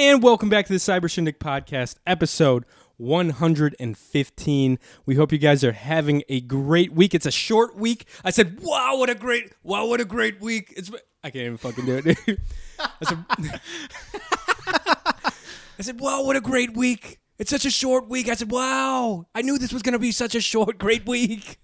And welcome back to the cybershindigpodcast, episode 115. We hope you guys are having a great week. It's a short week. I said, wow, what a great week. I can't even fucking do it, dude. I said, wow, what a great week. It's such a short week. I said, wow, I knew this was going to be such a short, great week.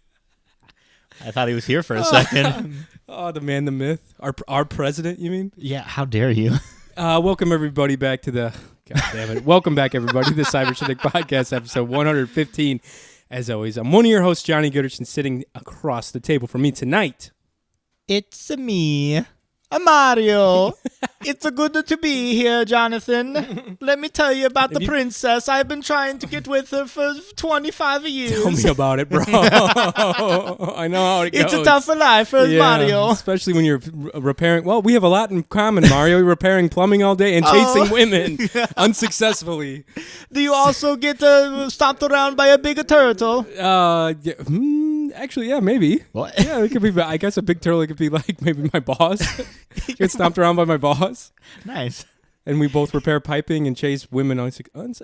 I thought he was here for a second. Oh, the man, the myth. Our president, you mean? Yeah, how dare you? Welcome everybody back to the... God damn it. Welcome back everybody to the Cyber Shindig Podcast, episode 115. As always, I'm one of your hosts, Johnny Gooderson, sitting across the table from me tonight. It's me, Mario. It's a good to be here, Jonathan. Let me tell you about the princess. I've been trying to get with her for 25 years. Tell me about it, bro. I know how it goes. It's a tougher life for Mario. Especially when you're repairing. Well, we have a lot in common, Mario. You're repairing plumbing all day and chasing women unsuccessfully. Do you also get stomped around by a bigger turtle? Actually, yeah, maybe. What? Yeah, it could be. I guess a big turtle could be like maybe my boss. Get stomped around by my boss. Nice. And we both repair piping and chase women.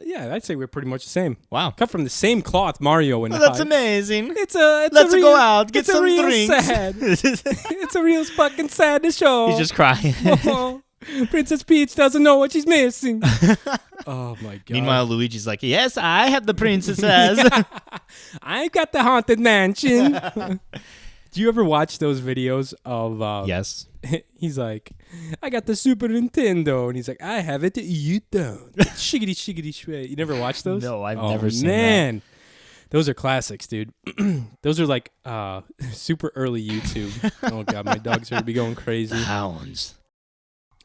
Yeah, I'd say we're pretty much the same. Wow. Cut from the same cloth, Mario and that's amazing. Let's go out, get some drinks. Sad. It's a real fucking sad to show. He's just crying. Oh, Princess Peach doesn't know what she's missing. Oh my god. Meanwhile, Luigi's like, yes, I have the princesses. Yeah. I got the haunted mansion. Do you ever watch those videos of... yes. He's like, I got the Super Nintendo. And he's like, I have it. You don't. Shiggity, shiggity, shway. You never watched those? No, I've never seen man. Those are classics, dude. Those are like super early YouTube. Oh, God. My dogs are going to be going crazy. Hounds.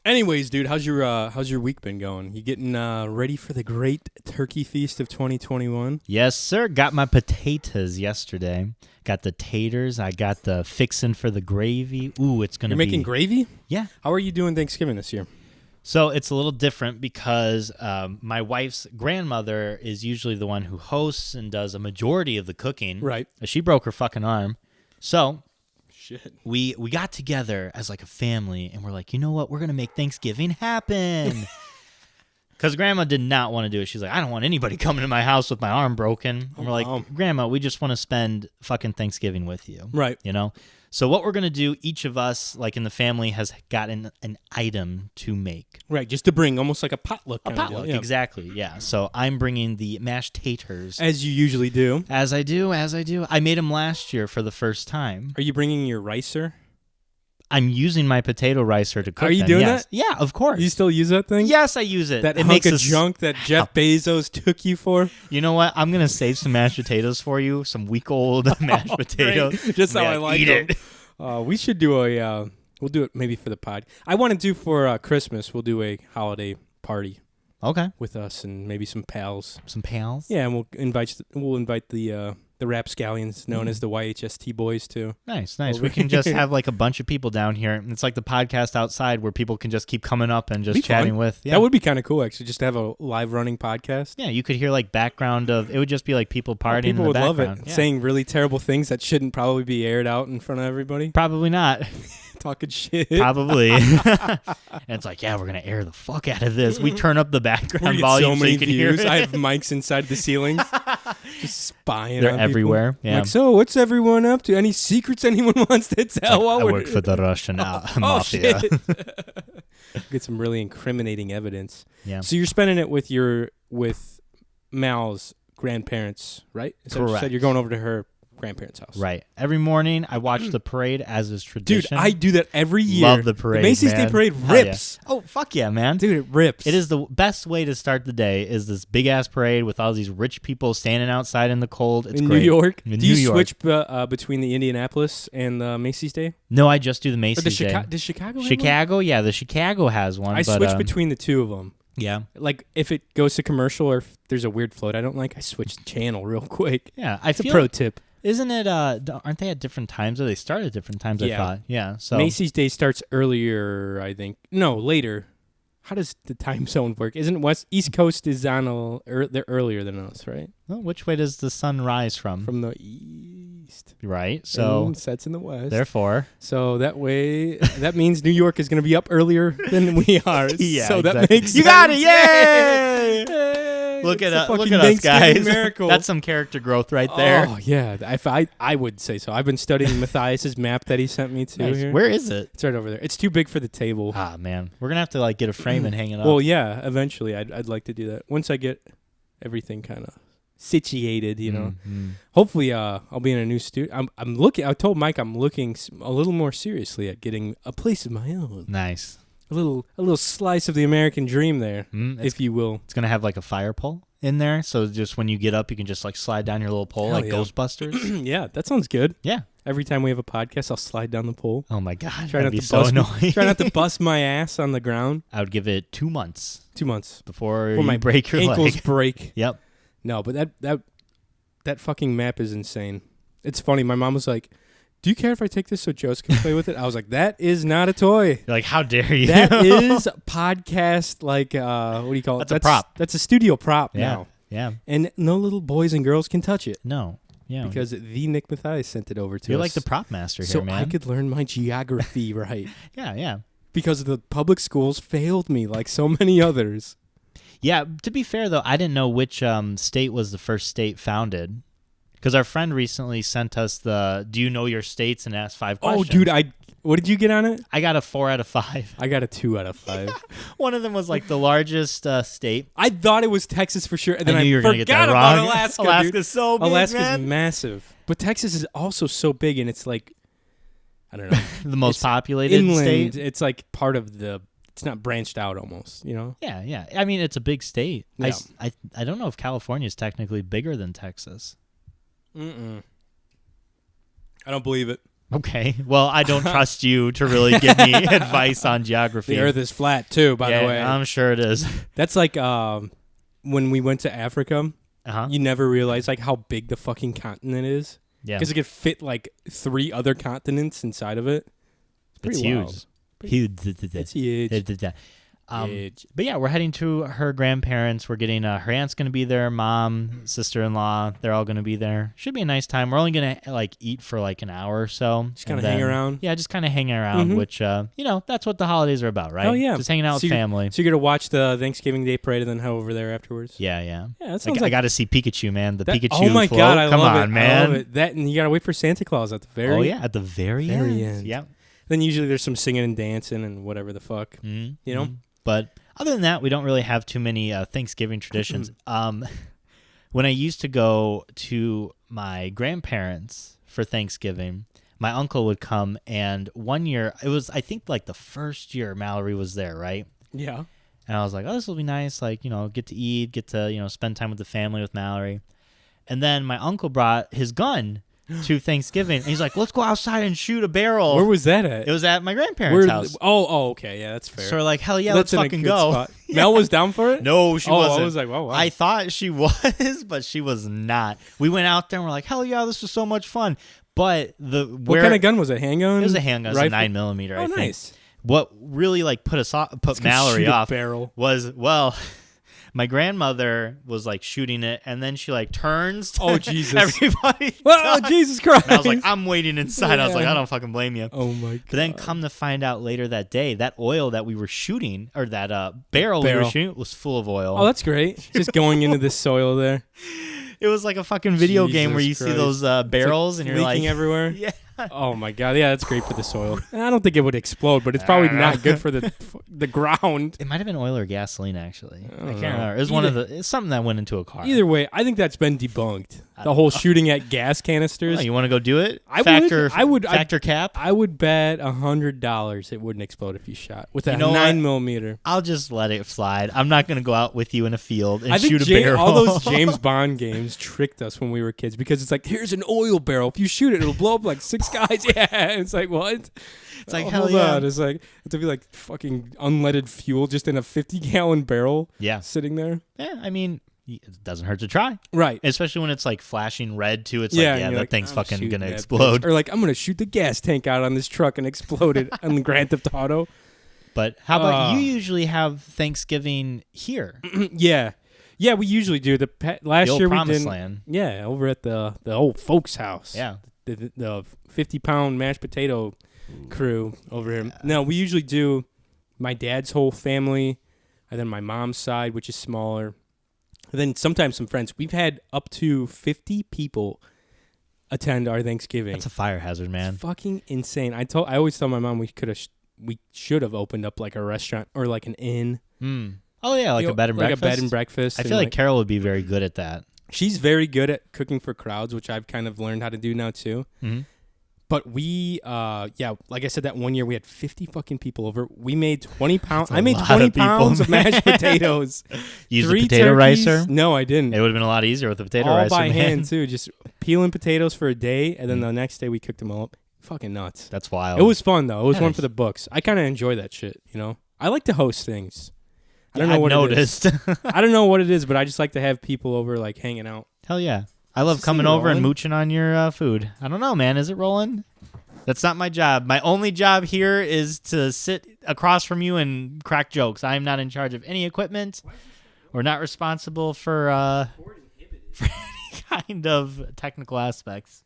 Anyways, dude, how's your week been going? You getting ready for the great turkey feast of 2021? Yes, sir. Got my potatoes yesterday. Got the taters. I got the fixin' for the gravy. Ooh, it's going to be... You're making gravy? Yeah. How are you doing Thanksgiving this year? So it's a little different because my wife's grandmother is usually the one who hosts and does a majority of the cooking. Right. She broke her fucking arm. So... Shit. We got together as like a family, and we're like, you know what? We're going to make Thanksgiving happen. Because Grandma did not want to do it. She's like, I don't want anybody coming to my house with my arm broken. And we're like, Grandma, we just want to spend fucking Thanksgiving with you. Right. You know? So what we're going to do, each of us, like in the family, has gotten an item to make. Right, just to bring, almost like a potluck. A potluck, yeah. Exactly, yeah. So I'm bringing the mashed taters. As you usually do. As I do. I made them last year for the first time. Are you bringing your ricer? I'm using my potato ricer to cook. Are you doing that? Yeah, of course. You still use that thing? Yes, I use it. That hunk of junk that Jeff Bezos took you for? You know what? I'm going to save some mashed potatoes for you, some week-old mashed potatoes. Great. Just how I like eat them. It. We should do we'll do it maybe for the pod. I want to do for Christmas, we'll do a holiday party. Okay. With us and maybe some pals. Some pals? Yeah, and we'll invite the rapscallions known as the YHST boys too. Nice. We can just have like a bunch of people down here. It's like the podcast outside where people can just keep coming up and just chatting with. Yeah. That would be kind of cool, actually, just to have a live running podcast. Yeah, you could hear like background of, it would just be like people partying in the background. People would love it, saying really terrible things that shouldn't probably be aired out in front of everybody. Probably not. Talking shit. Probably. And it's like, yeah, we're going to air the fuck out of this. We turn up the background volume so you can hear it. I have mics inside the ceilings. Just spying They're on everywhere. People. Yeah. Like, so what's everyone up to? Any secrets anyone wants to tell? I work for the Russian mafia. Shit. Get some really incriminating evidence. Yeah. So you're spending it with Mal's grandparents, right? Is that what you said? You're going over to her grandparents' house. Right. Every morning I watch the parade as is tradition. Dude, I do that every year. Love the parade, the Macy's Day Parade rips. Yeah. Oh, fuck yeah, man. Dude, it rips. It is the best way to start the day is this big-ass parade with all these rich people standing outside in the cold. It's in great. New York? Do you switch between the Indianapolis and the Macy's Day? No, I just do the Macy's Day. Does Chicago have Chicago, one? Yeah, the Chicago has one. I switch between the two of them. Yeah. Like, if it goes to commercial or if there's a weird float I don't like, I switch the channel real quick. Yeah, it's a pro tip. Isn't it, aren't they at different times? Or they start at different times, I thought. Yeah, so. Macy's Day starts earlier, I think. No, later. How does the time zone work? Isn't East Coast is on they're earlier than us, right? Well, which way does the sun rise from? From the east. east. Right. So and sets in the west. therefore. So that way, that means New York is going to be up earlier than we are. Yeah, so that exactly. makes sense. You got it. Yay! Look It's at a us, fucking guys. Miracle. That's some character growth right there. Oh, yeah. I would say so. I've been studying Matthias's map that he sent me to Nice. here. Where is it? It's right over there. It's too big for the table. Ah, man. We're going to have to like get a frame and hang it up. Well, yeah, eventually I'd like to do that. Once I get everything kind of situated, you know. Mm-hmm. Hopefully I'll be in a new studio. I'm looking. I told Mike I'm looking a little more seriously at getting a place of my own. Nice. A little slice of the American dream there, if you will. It's going to have like a fire pole in there. So just when you get up, you can just like slide down your little pole Hell like yeah. Ghostbusters. Yeah, that sounds good. Yeah. Every time we have a podcast, I'll slide down the pole. Oh my God. Try That'd not be to so bust annoying. Try not to bust my ass on the ground. I would give it 2 months 2 months before my you break your ankles leg. break. Yep. No, but that fucking map is insane. It's funny. My mom was like, "Do you care if I take this so Joe's can play with it?" I was like, "That is not a toy. You're like, how dare you? That is podcast like what do you call it? That's a prop. That's a studio prop Yeah. now. Yeah. And no little boys and girls can touch it No. Yeah. because the Nick Matthias sent it over to You're us. like the prop master here, so man. I could learn my geography right. Yeah. Yeah. Because the public schools failed me like so many others. Yeah, to be fair, though, I didn't know which state was the first state founded. Because our friend recently sent us the "Do you know your states?" and asked 5 questions. Oh, dude, what did you get on it? I got a 4 out of 5. I got a 2 out of 5. Yeah. One of them was like the largest state. I thought it was Texas for sure, and then I knew you were gonna forgot get that about wrong. Alaska. Alaska's dude. so big, Alaska's man. massive, but Texas is also so big, and it's like, I don't know, The most It's populated inland. state. It's like part of the. It's not branched out almost, you know. Yeah, yeah. I mean, it's a big state. Yeah. I don't know if California is technically bigger than Texas. I don't believe it. Okay. Well, I don't trust you to really give me advice on geography. The Earth is flat too, by the way. I'm sure it is. That's like when we went to Africa. Uh-huh. You never realize like how big the fucking continent is. Yeah. Because it could fit like 3 other continents inside of it. It's pretty It's wild. huge. Huge. It's huge. Huge. But yeah, we're heading to her grandparents. We're getting her aunt's going to be there, mom, sister-in-law. They're all going to be there. Should be a nice time. We're only going to like eat for like an hour or so. Just kind of hang around. Yeah, just kind of hang around, which that's what the holidays are about, right? Oh yeah, just hanging out with family. So you're gonna watch the Thanksgiving Day parade and then head over there afterwards. Yeah. Yeah, that Like, sounds I got to see Pikachu, man. The Pikachu. Oh my float. god, I Come love on, it. man. I love it. That and you gotta wait for Santa Claus at the very. Oh yeah, at the very end. Yeah. Then usually there's some singing and dancing and whatever the fuck. Mm-hmm. You know. But other than that, we don't really have too many Thanksgiving traditions. When I used to go to my grandparents for Thanksgiving, my uncle would come, and one year, it was, I think, like the first year Mallory was there, right? Yeah. And I was like, oh, this will be nice, like, get to eat, get to, spend time with the family with Mallory. And then my uncle brought his gun to Thanksgiving, and he's like, let's go outside and shoot a barrel. Where was that at? It was at my grandparents' house. Oh, okay, yeah, that's fair. So we're like, hell yeah, That's let's in a fucking good go. spot. Mel was down for it? No, she wasn't. I was like, wow. I thought she was, but she was not. We went out there and we're like, hell yeah, this was so much fun. But what kind of gun was it? Handgun? It was a handgun, rifle? a 9mm. I think. Nice. What really like put Mallory shoot a off barrel. was my grandmother was like shooting it, and then she like turns. Oh Jesus! Everybody. Oh Jesus Christ! And I was like, I'm waiting inside. I was like, I don't fucking blame you. Oh my god! But then come to find out later that day, that oil that we were shooting, or that barrel we were shooting, was full of oil. Oh, that's great. Just going into the soil there. It was like a fucking video game where you Jesus see those barrels like and you're leaking like everywhere. Yeah. Oh my god. Yeah, that's great for the soil. I don't think it would explode, but it's probably not good for the ground. It might have been oil or gasoline, actually. I can't know. remember. It was it's something that went into a car. Either way, I think that's been debunked. The whole shooting at gas canisters. Oh, you want to go do it? I would. Factor cap? I would bet $100 it wouldn't explode if you shot with a 9mm. I'll just let it slide. I'm not going to go out with you in a field and I think shoot a barrel. all those James Bond games tricked us when we were kids because it's like, here's an oil barrel. If you shoot it, it'll blow up like 6 guys. Yeah. It's like, what? It's like, hell hold yeah. on. It's like, to be like fucking unleaded fuel just in a 50-gallon barrel. Yeah. Sitting there. Yeah, I mean, it doesn't hurt to try. Right. Especially when it's like flashing red too. It's that that thing's fucking going to explode. Or like, I'm going to shoot the gas tank out on this truck and explode it on Grand Theft Auto. But how about you usually have Thanksgiving here? Yeah. Yeah, we usually do. Last the old year we Promised did. Land. Yeah, over at the old folks' house. Yeah. the 50-pound mashed potato crew over here. No, we usually do my dad's whole family, and then my mom's side, which is smaller. And then sometimes some friends. We've had up to 50 people attend our Thanksgiving. That's a fire hazard, man. It's fucking insane. I always tell my mom we should have opened up like a restaurant or like an inn. Oh yeah, like a bed and breakfast. Like a bed and breakfast. I feel like Carol would be very good at that. She's very good at cooking for crowds, which I've kind of learned how to do now too. Mm-hmm. But we, like I said, that one year we had 50 fucking people over. We made 20 pounds. That's I made a lot 20 of people, pounds of man. mashed potatoes. Use the 3 potato turkeys. ricer? No, I didn't. It would have been a lot easier with the potato all ricer, by man. hand too. Just peeling potatoes for a day, and then the next day we cooked them all up. Fucking nuts. That's wild. It was fun though. It was Yeah. one for the books. I kind of enjoy that shit. You know, I like to host things. I don't I've know what noticed. it is. I don't know what it is, but I just like to have people over, like hanging out. Hell yeah. I love Is this coming thing over and rolling? mooching on your food. I don't know, man. Is it rolling? That's not my job. My only job here is to sit across from you and crack jokes. I am not in charge of any equipment. We're not responsible for any kind of technical aspects.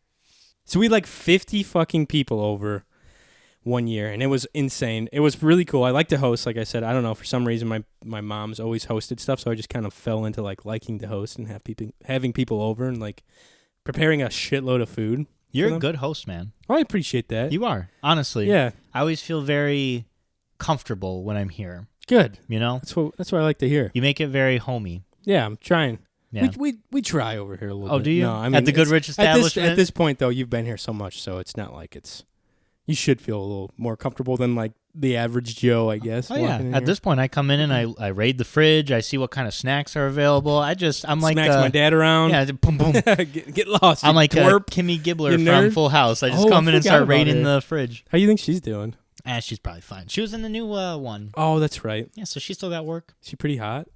So we had like 50 fucking people over one year, and it was insane. It was really cool. I like to host, like I said. I don't know, for some reason my mom's always hosted stuff, so I just kind of fell into like liking to host and having people over and like preparing a shitload of food. You're for a them. good host, man. Oh, I appreciate that. You are, honestly. Yeah, I always feel very comfortable when I'm here. good. You know? That's what I like to hear. You make it very homey. Yeah, I'm trying. Yeah. We try over here a little bit. Oh, do you? No, I mean, At the Good it's- Rich establishment? At this point, though, you've been here so much, so it's not like it's. You should feel a little more comfortable than like the average Joe, I guess. Oh yeah. walking in At here. this point, I come in and I raid the fridge. I see what kind of snacks are available. I'm like smacks my dad around. Yeah, boom boom. get lost. I'm you like twerp. Kimmy Gibbler you from nerd. Full House. I just Oh, come I in and forgot start about raiding her. the fridge. How do you think she's doing? She's probably fine. She was in the new one. Oh, that's right. Yeah, so she still got work. She pretty hot.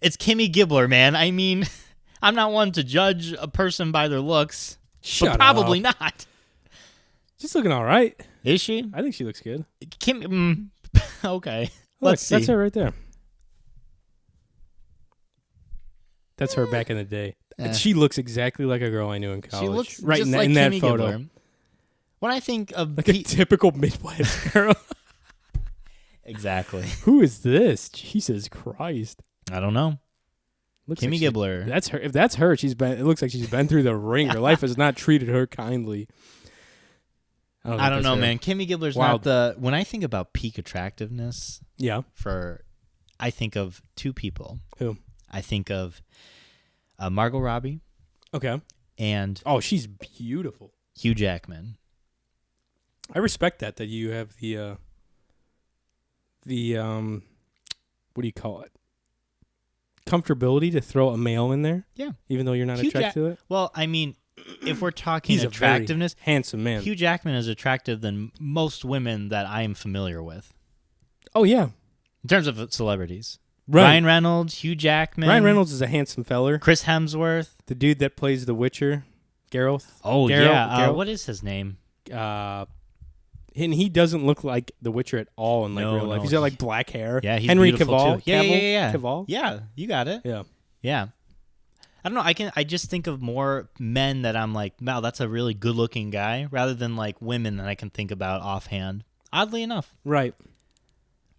It's Kimmy Gibbler, man. I mean, I'm not one to judge a person by their looks, Shut but probably up. not. She's looking all right. Is she? I think she looks good. Kim. Okay. Look, Let's see. that's her right there. That's her back in the day. Eh. She looks exactly like a girl I knew in college. She looks right just in that, like in that Kimmy photo. Gibbler. When I think of Like a typical Midwest girl. exactly. Who is this? Jesus Christ. I don't know. Looks Kimmy like she- Gibbler. That's her. If that's her, it looks like she's been through the ring. Her life has not treated her kindly. I don't think know, that's her. man. Kimmy Gibbler's Wild. not when I think about peak attractiveness Yeah. I think of two people. Who? I think of Margot Robbie Okay. and Oh, she's beautiful. Hugh Jackman. I respect that you have the what do you call it? Comfortability to throw a male in there. Yeah. Even though you're not Hugh attracted to it. Well, I mean, if we're talking He's attractiveness, a very handsome man. Hugh Jackman is attractive than most women that I am familiar with. Oh yeah. In terms of celebrities. Right. Ryan Reynolds, Hugh Jackman. Ryan Reynolds is a handsome feller. Chris Hemsworth. The dude that plays The Witcher, Geralt. Oh, Geralt- yeah. Geralt. What is his name? And he doesn't look like The Witcher at all in like No, real life. no. He's got like black hair. Yeah, he's Henry beautiful, Cavill. too. Yeah, Cavill? yeah. Cavill? Yeah, you got it. Yeah. Yeah. I don't know. I just think of more men that I'm like, wow, that's a really good looking guy, rather than like women that I can think about offhand. Oddly enough. Right.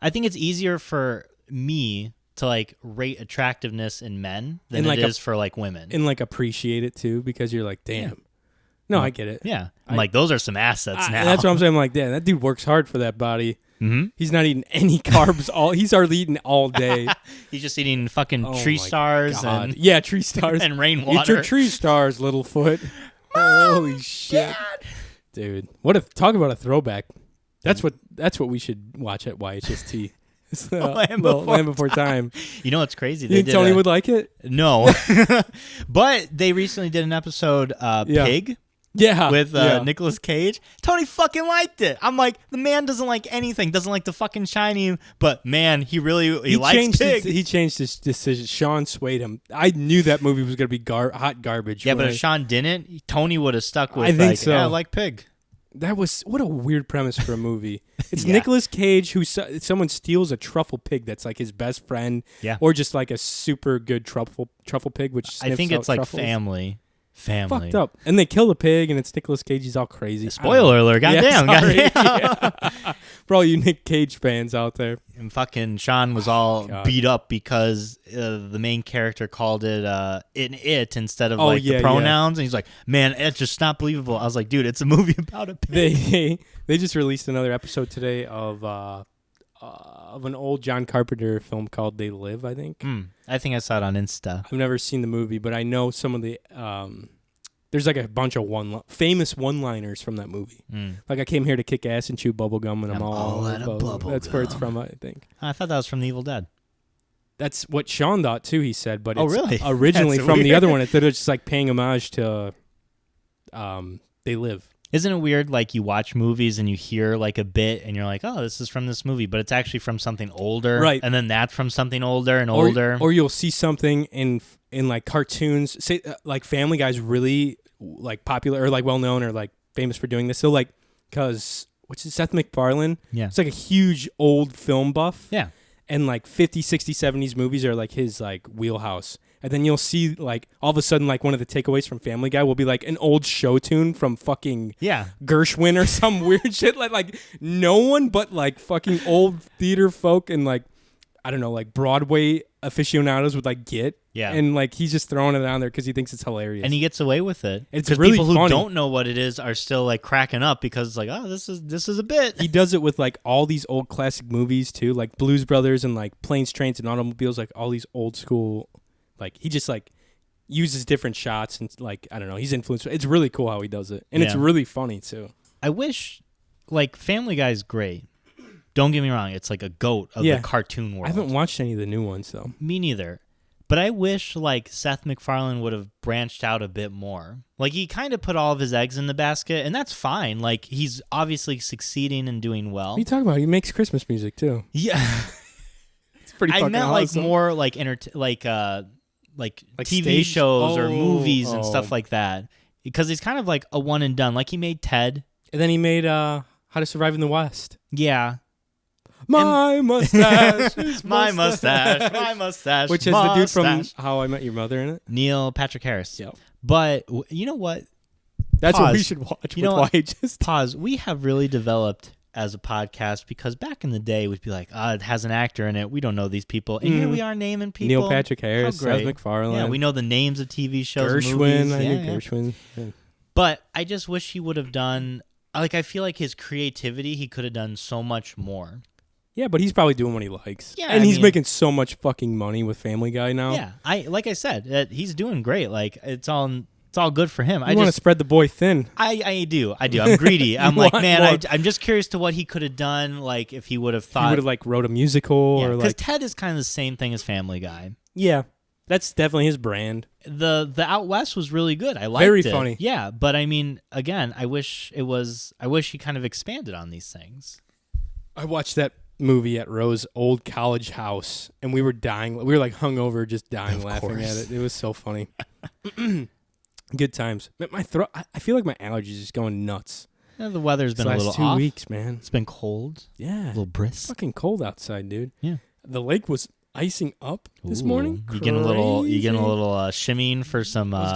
I think it's easier for me to like rate attractiveness in men than And, like, it is for like women. And like appreciate it too because you're like, damn. No, I get it. Yeah. I'm like, those are some assets now. That's what I'm saying. I'm like, damn, that dude works hard for that body. Mm-hmm. He's not eating any carbs. He's hardly eating all day. He's just eating fucking Oh tree my stars God. and Yeah, tree stars. and rainwater. Eat your tree stars, Littlefoot. Holy shit, dude! Talk about a throwback. That's what we should watch at YHST. It's, Land Before Time. You know what's crazy? You think Tony would like it? No, but they recently did an episode, Yeah. Pig. Yeah, With yeah. Nicolas Cage. Tony fucking liked it. I'm like, the man doesn't like anything, doesn't like The Fucking Shining, but man, he likes changed Pig. he changed his decision. Sean swayed him. I knew that movie was going to be hot garbage. Yeah, when but if Sean didn't, Tony would have stuck with I think so. Yeah, I like Pig. that was what a weird premise for a movie. It's Yeah. Nicolas Cage who someone steals a truffle pig that's like his best friend, Yeah. or just like a super good truffle pig, which I think sniffs it's out like truffles. family. Fucked up. And they kill the pig, and it's Nicolas Cage. He's all crazy. Spoiler alert. Goddamn. Yeah, Goddamn. For all you Nick Cage fans out there. And fucking Sean was all beat up because the main character called it it instead of the pronouns. And he's like, man, it's just not believable. I was like, dude, it's a movie about a pig. They just released another episode today of an old John Carpenter film called They Live, I think. I think I saw it on Insta. I've never seen the movie, but I know some of the... there's like a bunch of famous one-liners from that movie. Like, I came here to kick ass and chew bubble gum, and I'm all out of bubble. That's where it's from, I think. I thought that was from The Evil Dead. That's what Sean thought, too, he said. But it's really? originally from the other one. They're just like paying homage to They Live. Isn't it weird, like, you watch movies and you hear, like, a bit, and you're like, oh, this is from this movie, but it's actually from something older. Right. And then that's from something older and older. Or you'll see something in like, cartoons. Say, like, Family Guy's really, like, popular or, like, well-known or, like, famous for doing this. So, like, because, what's it, Seth MacFarlane? Yeah. It's, like, a huge old film buff. Yeah. And, like, 50s, 60s, 70s movies are, like, his, like, wheelhouse. And then you'll see, like, all of a sudden, like, one of the takeaways from Family Guy will be, like, an old show tune from fucking Gershwin or some weird shit. Like, no one but, like, fucking old theater folk and, like, I don't know, like, Broadway aficionados would, like, get. Yeah. And, like, he's just throwing it on there because he thinks it's hilarious. And he gets away with it. It's really people who funny. don't know what it is are still, like, cracking up because it's like, oh, this is a bit. He does it with, like, all these old classic movies, too. Like, Blues Brothers and, like, Planes, Trains, and Automobiles. Like, all these old school... Like, he just, like, uses different shots and, like, I don't know. He's influenced. It's really cool how he does it. And it's really funny, too. I wish, like, Family Guy's great. Don't get me wrong. It's, like, a goat of the cartoon world. I haven't watched any of the new ones, though. Me neither. But I wish, like, Seth MacFarlane would have branched out a bit more. Like, he kind of put all of his eggs in the basket, and that's fine. Like, he's obviously succeeding and doing well. What are you talking about? He makes Christmas music, too. Yeah. It's pretty fucking I meant, awesome. like, more, like, like TV stage shows or movies and stuff like that. Because he's kind of like a one and done. Like he made Ted. And then he made How to Survive in the West. Yeah. My mustache. My mustache. My mustache. Which is the dude from How I Met Your Mother in it. Neil Patrick Harris. Yep. But you know what? That's what we should watch. You know what? Pause. We have really developed as a podcast because back in the day we'd be like, it has an actor in it. We don't know these people. And here we are naming people. Neil Patrick Harris, Seth MacFarlane. Yeah, we know the names of TV shows. Gershwin. Movies. I knew Gershwin. Yeah. But I just wish he would have done, like, I feel like his creativity, he could have done so much more. Yeah, but he's probably doing what he likes. Yeah, and he's making so much fucking money with Family Guy now. Yeah, like I said, he's doing great. Like, it's all good for him. I want to spread the boy thin. I do. I'm greedy. I'm like, man, I'm just curious to what he could have done. Like, if he would have thought, he would have like wrote a musical or because like Ted is kind of the same thing as Family Guy. Yeah, that's definitely his brand. The Out West was really good. I liked it. Very funny. Yeah, but I mean, again, I wish he kind of expanded on these things. I watched that movie at Rose's old college house, and we were dying. We were like hungover, just dying laughing at it. It was so funny. Good times. My throat. I feel like my allergies are just going nuts. Yeah, the weather's been a little off. 2 weeks, man. It's been cold. Yeah, a little brisk. Fucking cold outside, dude. Yeah. The lake was icing up this morning. You getting a little shimmying for some. I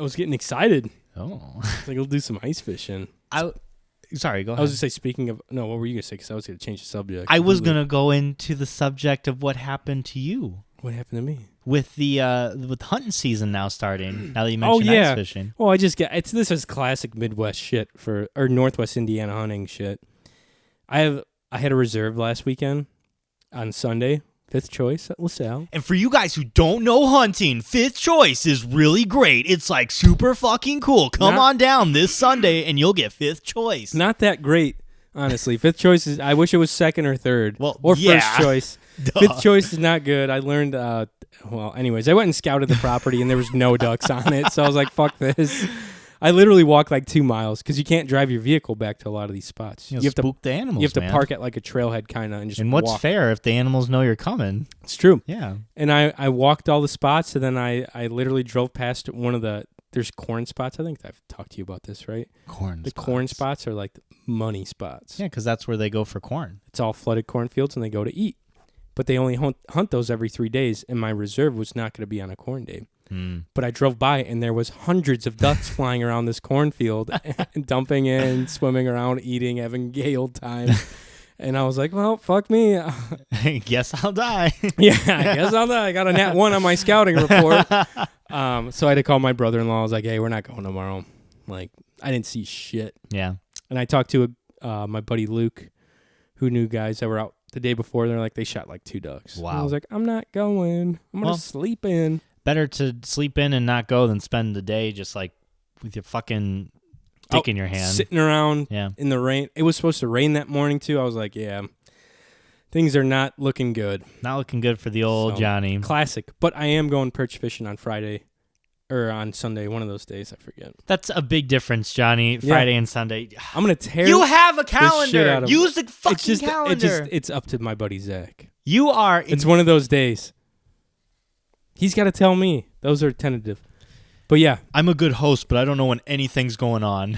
was getting excited. Oh, like we'll do some ice fishing. Sorry, go ahead. I was just say, speaking of, no, what were you going to say? Because I was going to change the subject. I was going to go into the subject of what happened to you. What happened to me? With with hunting season now starting, now that you mentioned ice fishing. Well, this is classic Midwest shit or Northwest Indiana hunting shit. I had a reserve last weekend on Sunday. 5th Choice at LaSalle. And for you guys who don't know hunting, 5th Choice is really great. It's like super fucking cool. Come on down this Sunday and you'll get 5th Choice. Not that great, honestly. 5th Choice is, I wish it was 2nd or 3rd. Or First Choice. Duh. 5th Choice is not good. I learned, anyways, I went and scouted the property and there was no ducks on it. So I was like, fuck this. I literally walked like 2 miles because you can't drive your vehicle back to a lot of these spots. You have to spook the animals. You have to park at like a trailhead kind of and just. And what's walk. fair if the animals know you're coming? It's true. Yeah. And I walked all the spots and then I literally drove past one of there's corn spots. I think I've talked to you about this, right? Corn spots are like money spots. Yeah, because that's where they go for corn. It's all flooded cornfields and they go to eat. But they only hunt those every 3 days, and my reserve was not going to be on a corn day. But I drove by and there was hundreds of ducks flying around this cornfield and dumping in, swimming around, eating, having gay old time. And I was like, well, fuck me. Guess I'll die. Yeah, I guess I'll die. I got a nat 1 on my scouting report. So I had to call my brother-in-law. I was like, hey, we're not going tomorrow. Like, I didn't see shit. Yeah. And I talked to my buddy Luke, who knew guys that were out the day before. They're like, they shot like 2 ducks. Wow. And I was like, I'm not going. I'm going to sleep in. Better to sleep in and not go than spend the day just like with your fucking dick in your hand. Sitting around in the rain. It was supposed to rain that morning too. I was like, yeah, things are not looking good. Not looking good for the old Johnny. Classic. But I am going perch fishing on Friday or on Sunday, one of those days. I forget. That's a big difference, Johnny. Friday and Sunday. I'm going to tear You have a calendar. Use the fucking calendar. It's up to my buddy Zach. You are. It's one of those days. He's got to tell me. Those are tentative. But yeah. I'm a good host, but I don't know when anything's going on.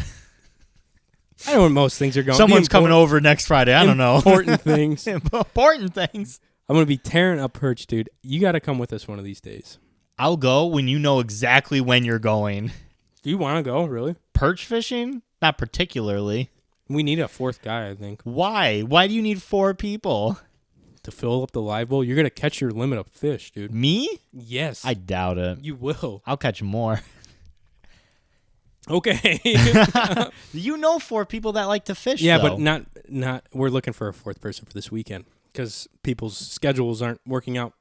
I know when most things are going on. Someone's coming over next Friday. I don't know. Important things. Important things. I'm going to be tearing up perch, dude. You got to come with us one of these days. I'll go when you know exactly when you're going. Do you want to go, really? Perch fishing? Not particularly. We need a 4th guy, I think. Why? Why do you need 4 people? To fill up the live bowl? You're going to catch your limit of fish, dude. Me? Yes. I doubt it. You will. I'll catch more. Okay. You know 4 people that like to fish, yeah, though. but not. We're looking for a 4th person for this weekend because people's schedules aren't working out.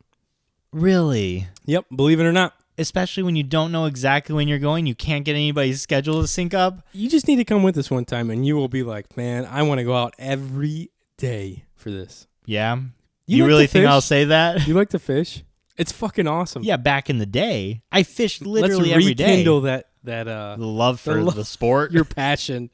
Really? Yep, believe it or not. Especially when you don't know exactly when you're going. You can't get anybody's schedule to sync up. You just need to come with us one time, and you will be like, man, I want to go out every day for this. Yeah? You You like really to think fish? I'll say that? You like to fish? It's fucking awesome. Yeah, back in the day. I fished literally Let's every day. rekindle that The love for the sport. your passion,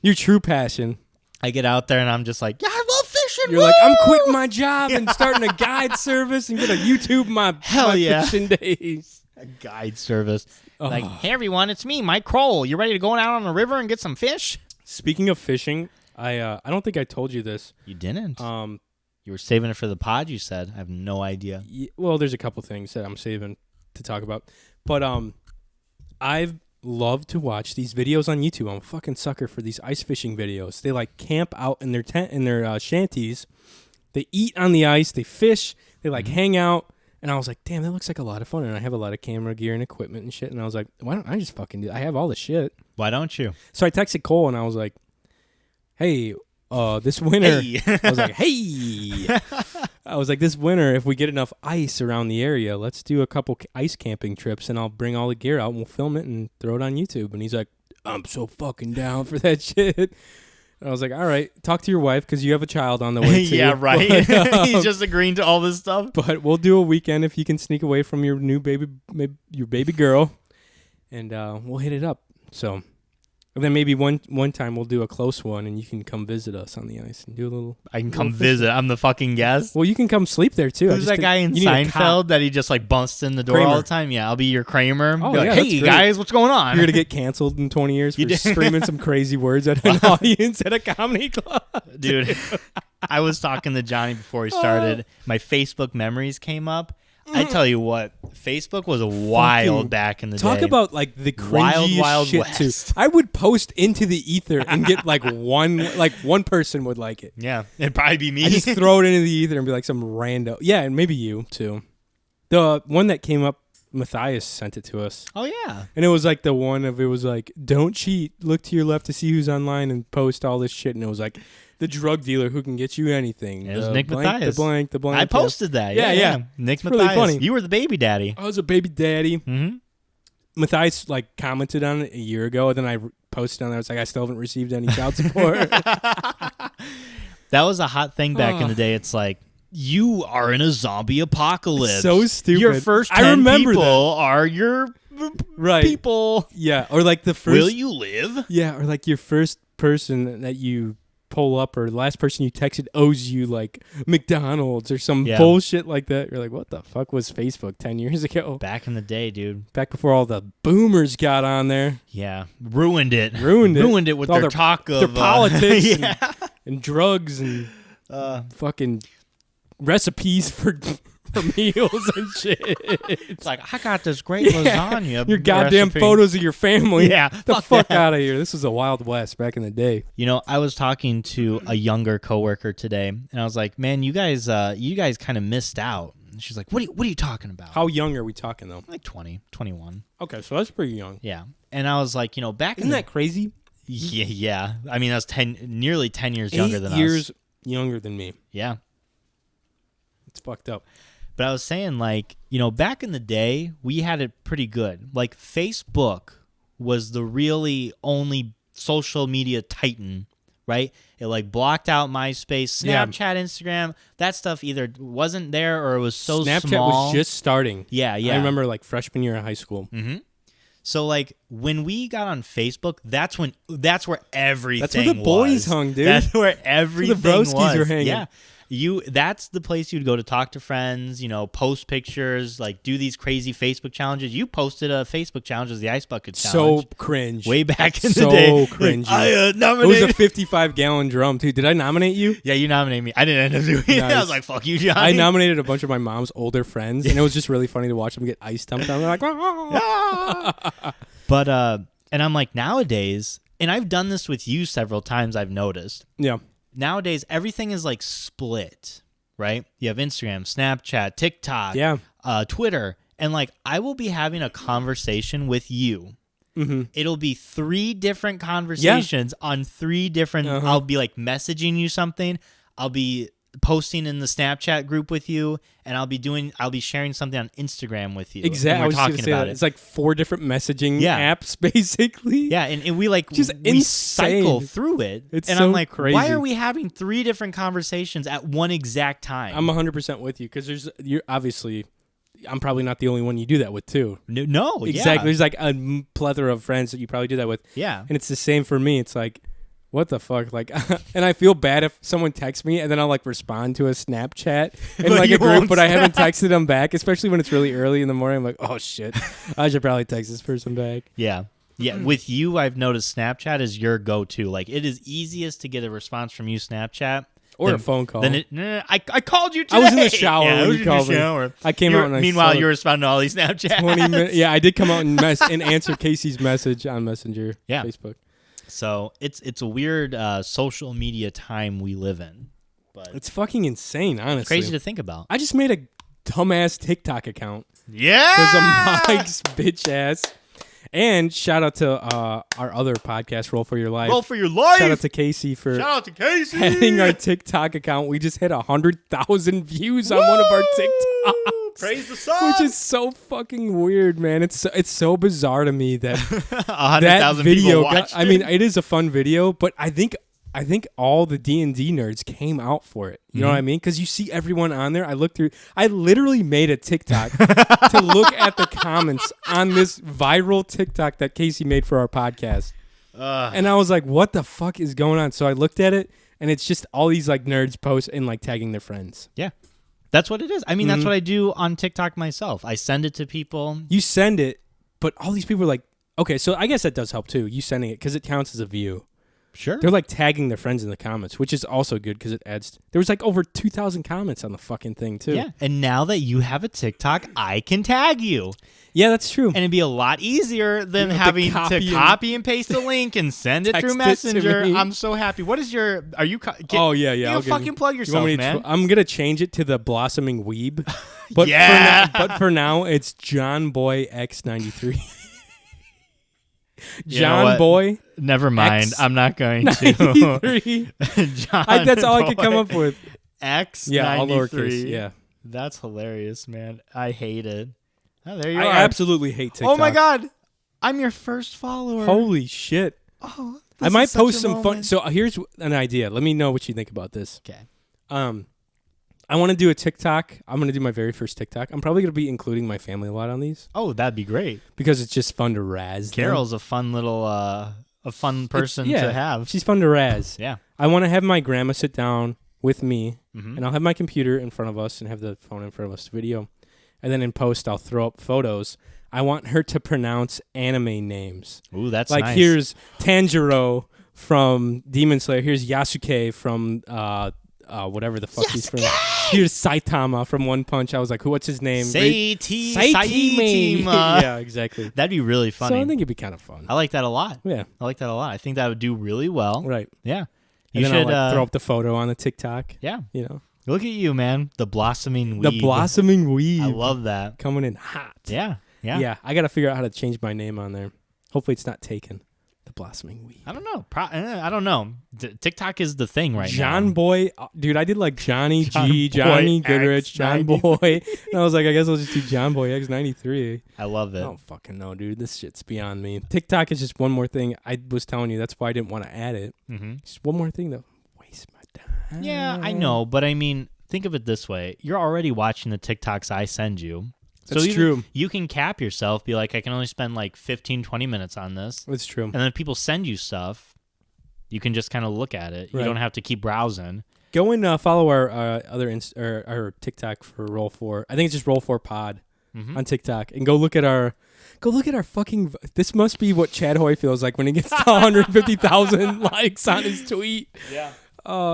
your true passion. I get out there and I'm just like, yeah, I love fishing. You're like, I'm quitting my job and starting a guide service and gonna YouTube my fishing days. A guide service. Oh. Like, hey everyone, it's me, Mike Kroll. You ready to go out on the river and get some fish? Speaking of fishing, I don't think I told you this. You didn't. You were saving it for the pod, you said. I have no idea. Well, there's a couple things that I'm saving to talk about. But I've loved to watch these videos on YouTube. I'm a fucking sucker for these ice fishing videos. They like camp out in their tent, in their shanties. They eat on the ice. They fish. They like hang out. And I was like, damn, that looks like a lot of fun. And I have a lot of camera gear and equipment and shit. And I was like, why don't I just fucking do it? I have all the shit. Why don't you? So I texted Cole and I was like, hey, this winter, Hey. I was like, hey, I was like, this winter, if we get enough ice around the area, let's do a couple ice camping trips and I'll bring all the gear out and we'll film it and throw it on YouTube. And he's like, I'm so fucking down for that shit. And I was like, all right, talk to your wife because you have a child on the way too. Yeah, right. But, He's just agreeing to all this stuff. But we'll do a weekend if you can sneak away from your new baby girl, and we'll hit it up. So, and then maybe one time we'll do a close one, and you can come visit us on the ice and do a little. I can come visit. I'm the fucking guest. Well, you can come sleep there too. Who's that guy in Seinfeld that he just like busts in the door Kramer. all the time? Yeah, I'll be your Kramer. Oh, be like, yeah, hey that's great. guys, what's going on? You're gonna get canceled in 20 years for screaming some crazy words at an audience at a comedy club, dude. I was talking to Johnny before he started. My Facebook memories came up. I tell you what, Facebook was wild back in the day. Talk about like the cringy Wild shit West. too. I would post into the ether and get like one person would like it. Yeah, it'd probably be me. I just throw it into the ether and be like some rando. Yeah, and maybe you too. The one that came up, Matthias sent it to us. Oh yeah, and it was like the one of it was like, don't cheat. Look to your left to see who's online and post all this shit. And it was like the drug dealer who can get you anything. It was Nick Matthias. The blank. I posted that. Yeah. Nick it's Matthias. really funny. You were the baby daddy. I was a baby daddy. Mm-hmm. Matthias like commented on it a year ago, and then I posted on there. I was like, I still haven't received any child support. That was a hot thing back in the day. It's like, you are in a zombie apocalypse. So stupid. Your first 10 I remember people are your people. Yeah, or like the first. Will you live? Yeah, or like your first person that you pull up, or the last person you texted owes you like McDonald's or some bullshit like that. You're like, what the fuck was Facebook 10 years ago? Back in the day, dude. Back before all the boomers got on there. Yeah, ruined it with all their talk of their politics yeah. and drugs and fucking recipes for meals and shit. It's like, I got this great lasagna. Your goddamn recipe. photos of your family. Yeah, the fuck out of here. This was a Wild West back in the day. You know, I was talking to a younger coworker today, and I was like, "Man, you guys kind of missed out." And she's like, "What are you talking about?" How young are we talking though? Like 20, 21. Okay, so that's pretty young. Yeah, and I was like, you know, back Isn't that crazy? Yeah. I mean, that's nearly 10 years younger than 8 years younger than me. Yeah. It's fucked up. But I was saying, like, you know, back in the day, we had it pretty good. Like, Facebook was the really only social media titan, right? It, like, blocked out MySpace, Snapchat, Instagram. That stuff either wasn't there or it was so Snapchat small. was just starting. Yeah. I remember, like, freshman year of high school. Mm-hmm. So, like, when we got on Facebook, that's where everything was. That's where the boys hung, dude. That's where everything That's where the broskies was. were hanging. Yeah. That's the place you'd go to talk to friends, you know, post pictures, like do these crazy Facebook challenges. You posted a Facebook challenge as the Ice Bucket Challenge. So cringe. Way back in the day. So cringy. I It nominated. was a 55-gallon drum, too. Did I nominate you? Yeah, you nominated me. I didn't end up doing it. I Nice. was like, fuck you, Johnny. I nominated a bunch of my mom's older friends, and it was just really funny to watch them get ice dumped on. They're like, "Ah." But, and I'm like, nowadays, and I've done this with you several times, I've noticed. Yeah. Nowadays, everything is like split, right? You have Instagram, Snapchat, TikTok, Twitter, and like I will be having a conversation with you. Mm-hmm. It'll be 3 different conversations on 3 different. I'll be like messaging you something. I'll be posting in the Snapchat group with you, and I'll be sharing something on Instagram with you. Exactly. And we're talking about it. It's like 4 different messaging apps, basically. Yeah, and we like just we insane. cycle through it. It's and so I'm like, crazy. why are we having 3 different conversations at one exact time? I'm 100% with you because you're obviously, I'm probably not the only one you do that with too. No, Exactly. Yeah. There's like a plethora of friends that you probably do that with. Yeah. And it's the same for me. It's like, what the fuck? Like, and I feel bad if someone texts me and then I'll like respond to a Snapchat in like a group, but I haven't texted them back, especially when it's really early in the morning. I'm like, oh shit, I should probably text this person back. Yeah. With you, I've noticed Snapchat is your go-to. Like, it is easiest to get a response from you, Snapchat. Or a phone call. I called you today. I was in the shower Yeah, when you called me. I came out and I meanwhile, saw you were responding to all these Snapchats. 20 minutes. Yeah, I did come out and answer Casey's message on Messenger. Yeah. Facebook. So it's a weird social media time we live in. But It's fucking insane, honestly. it's crazy to think about. I just made a dumbass TikTok account Yeah. because of Mike's bitch ass. And shout out to our other podcast, Roll for Your Life. Roll for your life. Shout out to Casey for heading our TikTok account. We just hit 100,000 views on one of our TikToks. Praise the sun. Which is so fucking weird, man. It's so bizarre to me that 100,000 video people watched I mean, it is a fun video, but I think all the D&D nerds came out for it. You know what I mean? Because you see everyone on there. I literally made a TikTok to look at the comments on this viral TikTok that Casey made for our podcast. And I was like, what the fuck is going on? So I looked at it, and it's just all these like nerds post and like tagging their friends. Yeah. That's what it is. I mean, that's what I do on TikTok myself. I send it to people. You send it, but all these people are like, okay, so I guess that does help too. You sending it because it counts as a view. Sure. They're like tagging their friends in the comments, which is also good because it adds. There was like over 2,000 comments on the fucking thing too. Yeah. And now that you have a TikTok, I can tag you. Yeah, that's true. And it'd be a lot easier than have to having copy to and- copy and paste a link and send it through Text it to Messenger. me. I'm so happy. What is your? Are you? Oh yeah. You I'll give fucking plug you yourself, want me to man. I'm gonna change it to the Blossoming Weeb, but Yeah. for now it's John Boy X93. You know John what? Boy Never mind. X I'm not going to. 93. John That's all I could Boy come up with. X93. Yeah, all lowercase. Yeah, That's hilarious, man. I hate it. Oh, there you I are. absolutely hate TikTok. Oh my god, I'm your first follower. Holy shit! Oh, I might post some fun. So here's an idea. Let me know what you think about this. Okay. I want to do a TikTok. I'm going to do my very first TikTok. I'm probably going to be including my family a lot on these Oh, that'd be great. because it's just fun to razz them. Carol's a fun little, a fun person to have. She's fun to razz. Yeah. I want to have my grandma sit down with me, Mm-hmm. and I'll have my computer in front of us and have the phone in front of us to video. And then in post, I'll throw up photos. I want her to pronounce anime names. Ooh, that's like, nice. here's Tanjiro from Demon Slayer. Here's Yasuke from whatever the fuck he's from. Here's Saitama from One Punch. I was like, what's his name? Saitama. Yeah, exactly. That'd be really funny. So I think it'd be kind of fun. I like that a lot. Yeah. I like that a lot. I think that would do really well. Right. Yeah. And then I'll throw up the photo on the TikTok. Yeah. You know. Look at you, man. The blossoming weeb. The blossoming weeb. I love that. Coming in hot. Yeah. Yeah. I got to figure out how to change my name on there. Hopefully it's not taken. The blossoming weeb. I don't know. I don't know. TikTok is the thing right now. John Boy. Dude, I did like Johnny G, Johnny Goodrich, John Boy. And I was like, I guess I'll just do John Boy X93. I love it. I don't fucking know, dude. This shit's beyond me. TikTok is just one more thing. I was telling you, that's why I didn't want to add it. Mm-hmm. Just one more thing, though. Waste my time. Yeah, I know. But I mean, think of it this way. You're already watching the TikToks I send you. That's true. You can cap yourself, be like, I can only spend like 15, 20 minutes on this. That's true. And then if people send you stuff, you can just kind of look at it. Right. You don't have to keep browsing. Go and follow our our TikTok for Roll 4. I think it's just Roll 4 Pod on TikTok. And go look at our fucking. This must be what Chad Hoy feels like when he gets to 150,000 likes on his tweet. Yeah.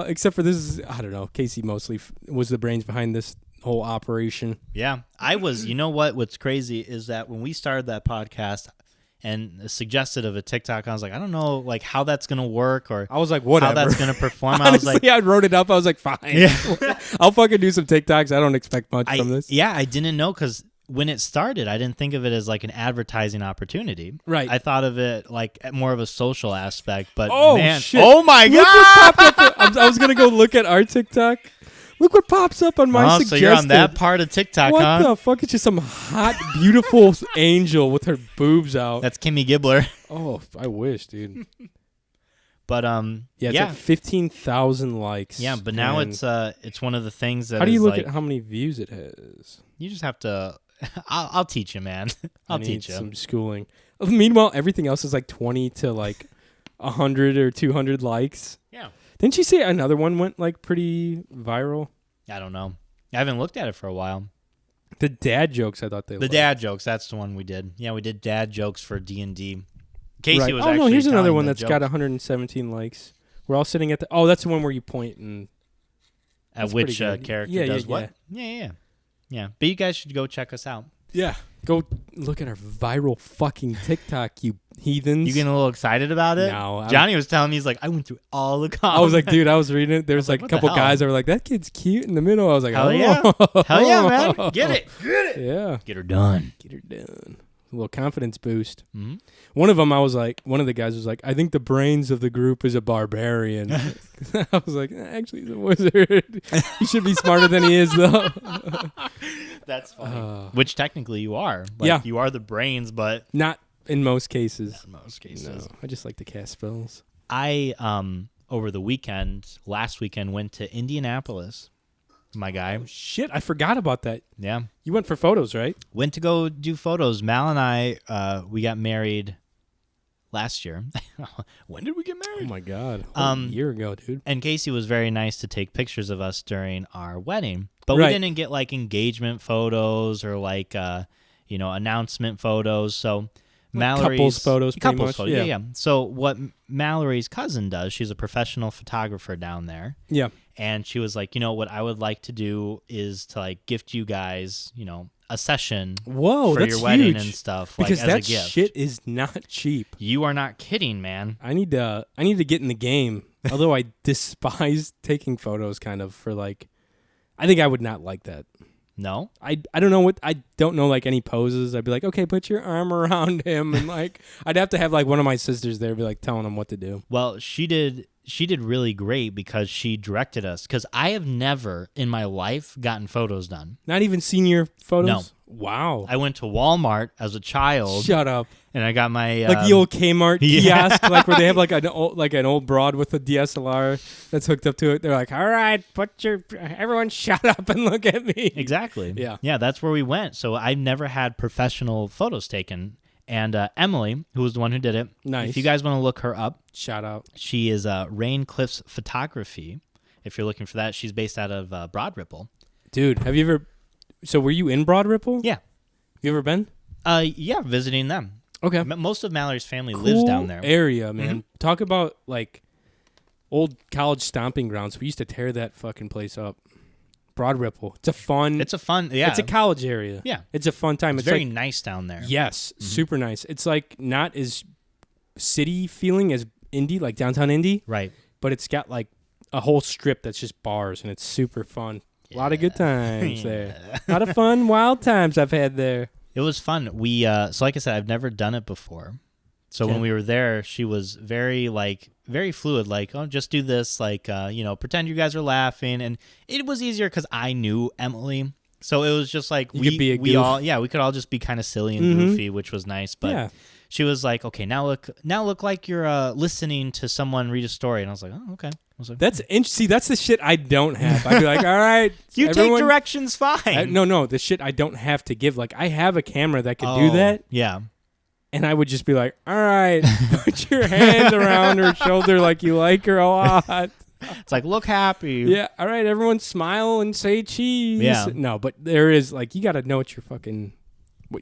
Except for this is, I don't know. Casey mostly was the brains behind this whole operation. Yeah. I was, you know what's crazy is that when we started that podcast and suggested of a TikTok, I was like, I don't know like how that's going to work or I was like, whatever. How that's going to perform. Honestly, I was like, I wrote it up. I was like, fine. Yeah. I'll fucking do some TikToks. I don't expect much from this. Yeah. I didn't know because when it started, I didn't think of it as like an advertising opportunity. Right. I thought of it like more of a social aspect, but man. Shit. Oh my Look God. what popped up. I was going to go look at our TikTok. Look what pops up on my suggested. So you're on that part of TikTok, what huh? What the fuck? It's just some hot, beautiful angel with her boobs out. That's Kimmy Gibbler. Oh, I wish, dude. But it's at 15,000 likes. Yeah, but now it's one of the things that. How do you look like, at how many views it has? You just have to. I'll teach you, man. I'll teach you some schooling. Meanwhile, everything else is like 20 to like 100 or 200 likes. Yeah. Didn't you say another one went like pretty viral? I don't know. I haven't looked at it for a while. The dad jokes, I thought they The dad jokes, that's the one we did. Yeah, we did dad jokes for D&D. Casey was actually here's another one that's got 117 likes. We're all sitting at the... Oh, that's the one where you point and... At which character does what? Yeah. But you guys should go check us out. Yeah. Go look at our viral fucking TikTok, you heathens. You getting a little excited about it? No. Johnny was telling me, he's like, I went through all the comments. I was like, dude, I was reading it. There was like a couple guys that were like, that kid's cute in the middle. I was like, hell yeah. Hell yeah, man. Get it. Yeah. Get her done. A little confidence boost. Mm-hmm. One of the guys was like, I think the brains of the group is a barbarian. I was like, actually, he's a wizard. He should be smarter than he is, though. That's funny. Which technically you are. You are the brains, but... Not in most cases. Not in most cases. No, I just like to cast spells. I, over the last weekend, went to Indianapolis. My guy. Oh, shit, I forgot about that. Yeah. You went for photos, right? Went to go do photos. Mal and I, we got married last year. When did we get married? Oh, my God. A year ago, dude. And Casey was very nice to take pictures of us during our wedding. But we didn't get, like, engagement photos or, like, announcement photos. So Mallory's... Couples photos, pretty much. Photos, yeah. So what Mallory's cousin does, she's a professional photographer down there. Yeah. And she was like, what I would like to do is to like gift you guys, a session for your wedding huge. And stuff. Because like, as that a gift. shit is not cheap. You are not kidding, man. I need to get in the game. Although I despise taking photos kind of for like, I think I would not like that. No? I don't know I don't know like any poses. I'd be like, okay, put your arm around him. And like, I'd have to have like one of my sisters there be like telling him what to do. Well, she did really great because she directed us. Because I have never in my life gotten photos done. Not even senior photos? No. Wow. I went to Walmart as a child. Shut up. And I got my... like the old Kmart kiosk, like where they have like an old broad with a DSLR that's hooked up to it. They're like, all right, everyone shut up and look at me. Exactly. Yeah. Yeah, that's where we went. So I've never had professional photos taken. And Emily, who was the one who did it. Nice. If you guys want to look her up. Shout out. She is Rain Cliffs Photography. If you're looking for that, she's based out of Broad Ripple. Dude, have you ever... So were you in Broad Ripple? Yeah. You ever been? Yeah, visiting them. Okay. Most of Mallory's family cool lives down there. Area, man. Mm-hmm. Talk about like old college stomping grounds. We used to tear that fucking place up. Broad Ripple. It's a fun. It's a college area. Yeah. It's a fun time. It's very nice down there. Yes, super nice. It's like not as city feeling as Indy, like downtown Indy. Right. But it's got like a whole strip that's just bars, and it's super fun. A lot of good times there. A lot of fun, wild times I've had there. It was fun. We so like I said, I've never done it before. So when we were there, she was very fluid, like, oh, just do this, like, pretend you guys are laughing. And it was easier because I knew Emily. So it was just like we could all just be kind of silly and goofy, which was nice. But she was like, okay, now look like you're listening to someone read a story. And I was like, oh, okay. I was like, that's interesting. That's the shit I don't have. I'd be like, all right. take directions fine. No, the shit I don't have to give. Like, I have a camera that could do that. Yeah. And I would just be like, all right, put your hand around her shoulder like you like her a lot. It's like, look happy. Yeah, all right, everyone smile and say cheese. Yeah. No, but there is, like, you got to know what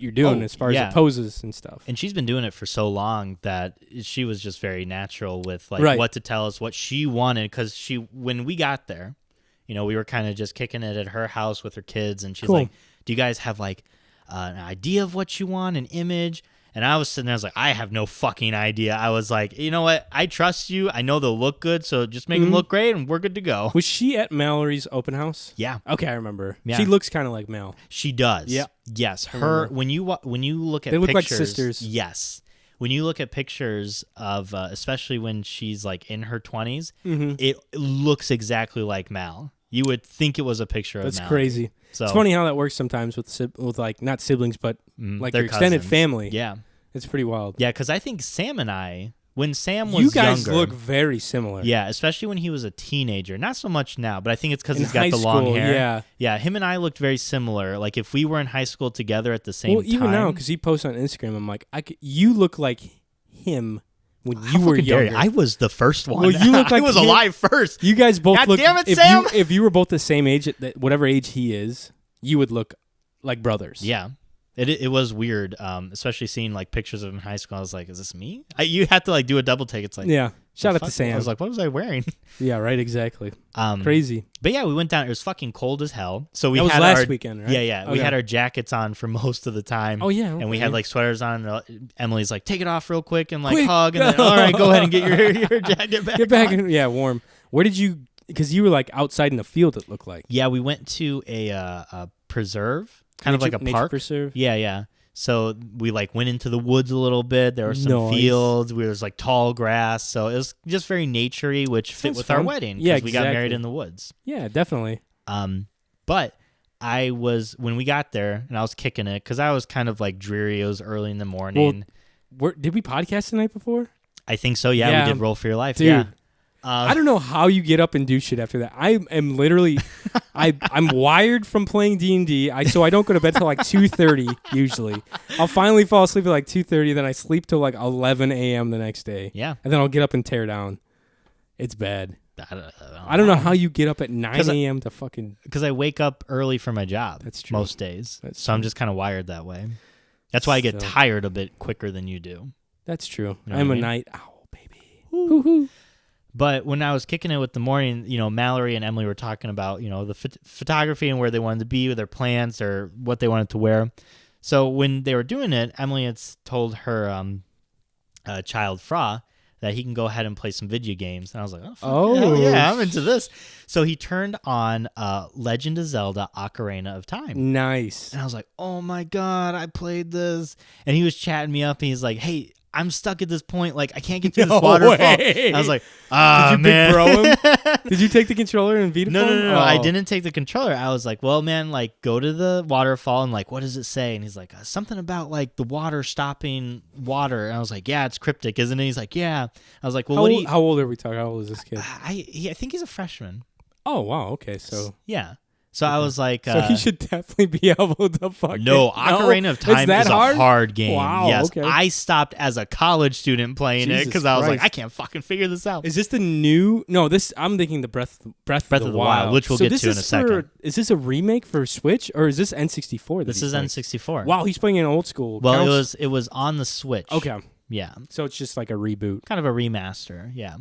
you're doing as far as the poses and stuff. And she's been doing it for so long that she was just very natural with, like, what to tell us, what she wanted. Because when we got there, we were kind of just kicking it at her house with her kids. And she's like, do you guys have, like, an idea of what you want, an image? And I was sitting there, I was like, I have no fucking idea. I was like, you know what? I trust you. I know they'll look good, so just make them look great, and we're good to go. Was she at Mallory's open house? Yeah. Okay, I remember. Yeah. She looks kind of like Mel. She does. Yeah. Yes. Her when you look at they look pictures, like sisters. Yes. When you look at pictures of, especially when she's like in her 20s, it looks exactly like Mal. You would think it was a picture of Mal. That's crazy. So, it's funny how that works sometimes with like not siblings, but like your extended cousins. Family. Yeah. It's pretty wild. Yeah, because I think Sam and I, when Sam was you guys younger, look very similar. Yeah, especially when he was a teenager. Not so much now, but I think it's because he's got high the long school, hair. Yeah. Yeah, him and I looked very similar. Like if we were in high school together at the same time. Well, even now, because he posts on Instagram, I'm like, you look like him when you were younger. I was the first one. Well, you look like I was alive first. You guys both God look. Damn it, Sam! If you were both the same age, at whatever age he is, you would look like brothers. Yeah. It was weird, especially seeing like pictures of him in high school. I was like, "Is this me?" You had to like do a double take. It's like, shout out to Sam. I was like, "What was I wearing?" Yeah, right, exactly. Crazy. But yeah, we went down. It was fucking cold as hell. So we that was had last weekend, right? Yeah. We had our jackets on for most of the time. Oh yeah, and we had like sweaters on. And Emily's like, "Take it off real quick and like hug." And then, all right, go ahead and get your jacket back. Get back. On. Yeah, warm. Where did you? Because you were like outside in the field. It looked like. Yeah, we went to a preserve, kind of like a park. Preserve. Yeah. So we like went into the woods a little bit. There were some fields. There was like tall grass. So it was just very naturey, which fit with our wedding. Yeah, we got married in the woods. Yeah, definitely. But when we got there and I was kicking it because I was kind of like dreary. It was early in the morning. Well, did we podcast the night before? I think so. Yeah, we did Roll for Your Life. Dude. Yeah. I don't know how you get up and do shit after that. I am literally, I'm wired from playing D&D, so I don't go to bed till like 2:30 usually. I'll finally fall asleep at like 2:30, then I sleep till like 11 a.m. the next day. Yeah. And then I'll get up and tear down. It's bad. I don't know how you get up at 9 a.m. to fucking... Because I wake up early for my job. That's true. Most days. So I'm just kind of wired that way. That's why I get tired a bit quicker than you do. That's true. You know I'm a night owl, baby. Woo-hoo. But when I was kicking it with the morning, Mallory and Emily were talking about, the photography and where they wanted to be with their plans or what they wanted to wear. So when they were doing it, Emily had told her child, Fra, that he can go ahead and play some video games. And I was like, oh yeah, I'm into this. So he turned on Legend of Zelda Ocarina of Time. Nice. And I was like, oh my God, I played this. And he was chatting me up and he's like, hey, I'm stuck at this point. Like, I can't get to this waterfall. I was like, did you man. Big bro him? Did you take the controller and Vita phone? No. I didn't take the controller. I was like, well, man, like, go to the waterfall and, like, what does it say? And he's like, something about, like, the water stopping water. And I was like, yeah, it's cryptic, isn't it? He's like, yeah. I was like, well, how old are we talking? How old is this kid? I think he's a freshman. Oh, wow. Okay, so. Yeah. So I was like... so he should definitely be able to fucking... No, Ocarina of Time is a hard game. Wow, yes, okay. I stopped as a college student playing it because I was like, I can't fucking figure this out. Is this the new... No, I'm thinking the Breath of the Wild, which we'll get to in a second. Is this a remake for Switch, or is this N64? This is N64. Wow, he's playing an old school. Well, it was on the Switch. Okay. Yeah. So it's just like a reboot. Kind of a remaster, yeah.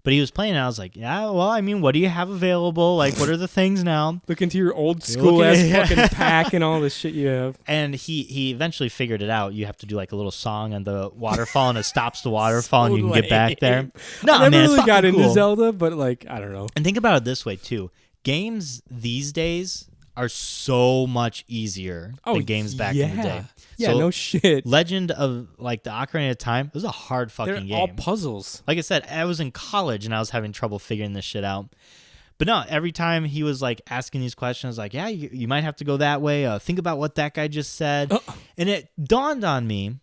But he was playing, and I was like, yeah, well, I mean, what do you have available? Like, what are the things now? Look into your old school-ass fucking pack and all this shit you have. And he eventually figured it out. You have to do, like, a little song on the waterfall, and it stops the waterfall, and you can get back there. No, I never man, really got into cool. Zelda, but, like, I don't know. And think about it this way, too. Games these days are so much easier than games back in the day. Yeah, so no shit. Legend of, like, the Ocarina of Time, it was a hard fucking They're all game. puzzles. Like I said, I was in college and I was having trouble figuring this shit out. But no, every time he was like asking these questions, like, yeah, you might have to go that way. Think about what that guy just said. And it dawned on me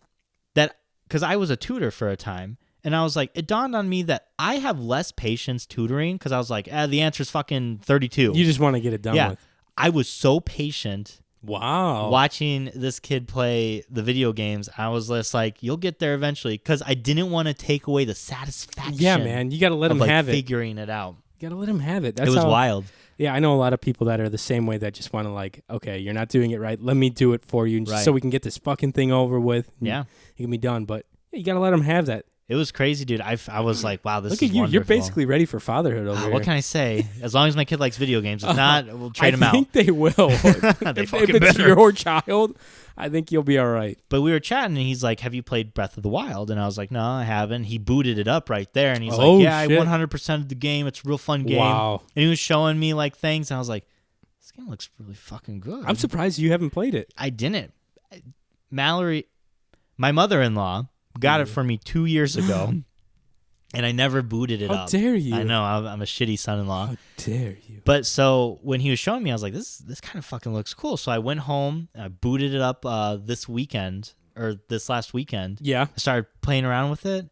that, because I was a tutor for a time, and I was like, it dawned on me that I have less patience tutoring, because I was like, the answer's fucking 32. You just want to get it done with. I was so patient. Wow. Watching this kid play the video games, I was just like, you'll get there eventually, because I didn't want to take away the satisfaction. Yeah, man. You got to let him have it. Figuring it out. You got to let him have it. It was wild. Yeah, I know a lot of people that are the same way, that just want to, like, okay, you're not doing it right. Let me do it for you, just so we can get this fucking thing over with. Yeah. It can be done. But you got to let him have that. It was crazy, dude. I was like, wow, this is Look at you. wonderful. You're basically ready for fatherhood over here. What can I say? As long as my kid likes video games. If not, we'll trade him out. I think they will. If it's your child, I think you'll be all right. But we were chatting, and he's like, have you played Breath of the Wild? And I was like, no, I haven't. He booted it up right there, and he's like, yeah, shit. I 100%ed the game. It's a real fun game. Wow. And he was showing me, like, things, and I was like, this game looks really fucking good. I'm surprised you haven't played it. I didn't. Mallory, my mother-in-law, got it for me 2 years ago. And I never booted it up. How dare you? I know, I'm a shitty son-in-law. How dare you? But so when he was showing me, I was like, this kind of fucking looks cool. So I went home, I booted it up this last weekend. Yeah. I started playing around with it.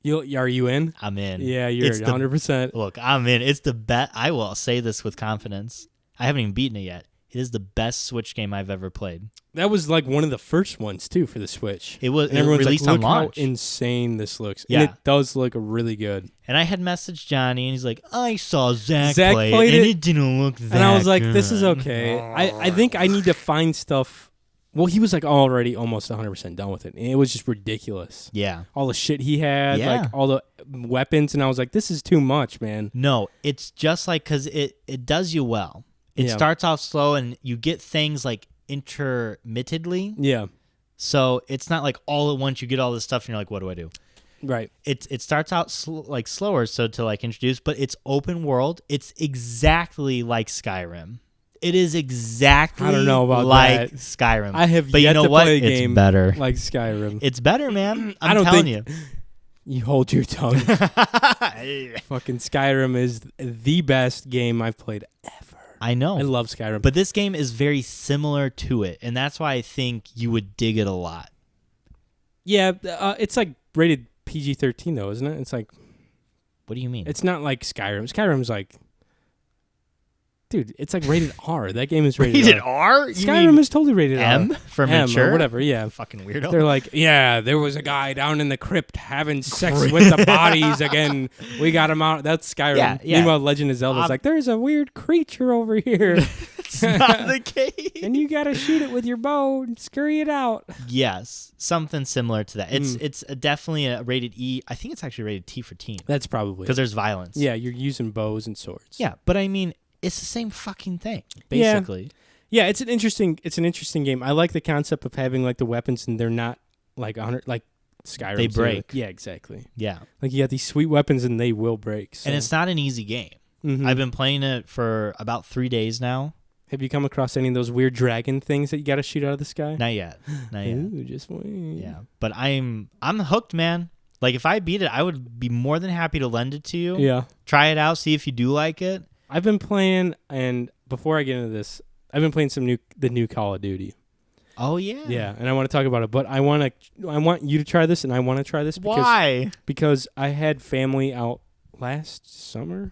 Are you in? I'm in. Yeah, you're 100%. Look, I'm in. It's the best. I will say this with confidence. I haven't even beaten it yet. It is the best Switch game I've ever played. That was like one of the first ones too for the Switch. It was. And everyone's released like, on look launch. how insane this looks. Yeah. And it does look really good. And I had messaged Johnny, and he's like, I saw Zach play played it, and it, it didn't look that And I was like, good. this is okay. I think I need to find stuff. Well, he was like already almost 100% done with it. And it was just ridiculous. Yeah. All the shit he had, Yeah. like all the weapons. And I was like, this is too much, man. No, it's just like, because it does you well. It starts off slow, and you get things like intermittently. Yeah. So it's not like all at once you get all this stuff, and you're like, what do I do? Right. It starts out slower, so to like introduce, but it's open world. It's exactly like Skyrim. It is exactly I don't know about like that. Skyrim. I have but yet you know to what? play a game it's better. like Skyrim. It's better, man. I I'm don't telling think you hold your tongue. Fucking Skyrim is the best game I've played ever. I know. I love Skyrim. But this game is very similar to it, and that's why I think you would dig it a lot. Yeah, it's like rated PG-13 though, isn't it? It's like, what do you mean? it's not like Skyrim. Skyrim's like, dude, it's like rated R. That game is rated R. Skyrim is totally rated M R. for mature or whatever. Yeah, fucking weirdo. They're like, yeah, there was a guy down in the crypt having sex with the bodies again. We got him out. That's Skyrim. Yeah. Meanwhile, Legend of Zelda's like, there's a weird creature over here. It's not the case. And you gotta shoot it with your bow and scurry it out. Yes, something similar to that. It's definitely a rated E. I think it's actually rated T for teen. That's probably because there's violence. Yeah, you're using bows and swords. Yeah, but I mean, it's the same fucking thing, basically. Yeah, it's an interesting game. I like the concept of having like the weapons and they're not like 100 like Skyrim. They break. Yeah, exactly. Yeah. Like you got these sweet weapons and they will break. So. And it's not an easy game. Mm-hmm. I've been playing it for about 3 days now. Have you come across any of those weird dragon things that you got to shoot out of the sky? Not yet. Not yet. Ooh, just wait. Yeah, but I'm hooked, man. Like if I beat it, I would be more than happy to lend it to you. Yeah. Try it out, see if you do like it. I've been playing, and before I get into this, I've been playing the new Call of Duty. Oh yeah. Yeah, and I want to talk about it, but I want you to try this, and I want to try this because why? Because I had family out last summer,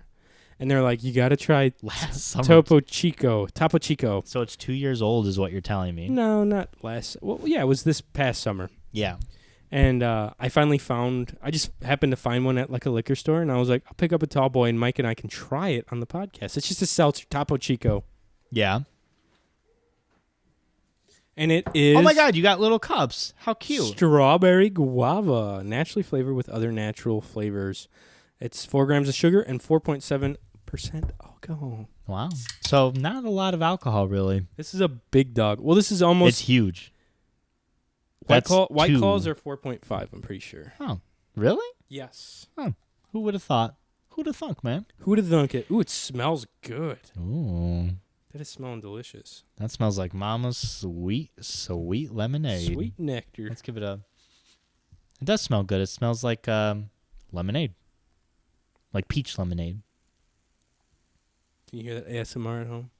and they're like, you got to try Topo Chico. So it's 2 years old, is what you're telling me? No, not last. Well, yeah, it was this past summer. Yeah. And I finally I just happened to find one at like a liquor store, and I was like, I'll pick up a tall boy, and Mike and I can try it on the podcast. It's just a seltzer, Topo Chico. Yeah. And it is... Oh my God, you got little cups. How cute. Strawberry guava, naturally flavored with other natural flavors. It's 4 grams of sugar and 4.7% alcohol. Wow. So not a lot of alcohol, really. This is a big dog. Well, this is almost... It's huge. White Claws are 4.5, I'm pretty sure. Oh, really? Yes. Oh, who would have thought? Who'd have thunk, man? Who would have thunk it? Ooh, it smells good. Ooh. That is smelling delicious. That smells like Mama's sweet lemonade. Sweet nectar. Let's give it a... It does smell good. It smells like lemonade. Like peach lemonade. Can you hear that ASMR at home?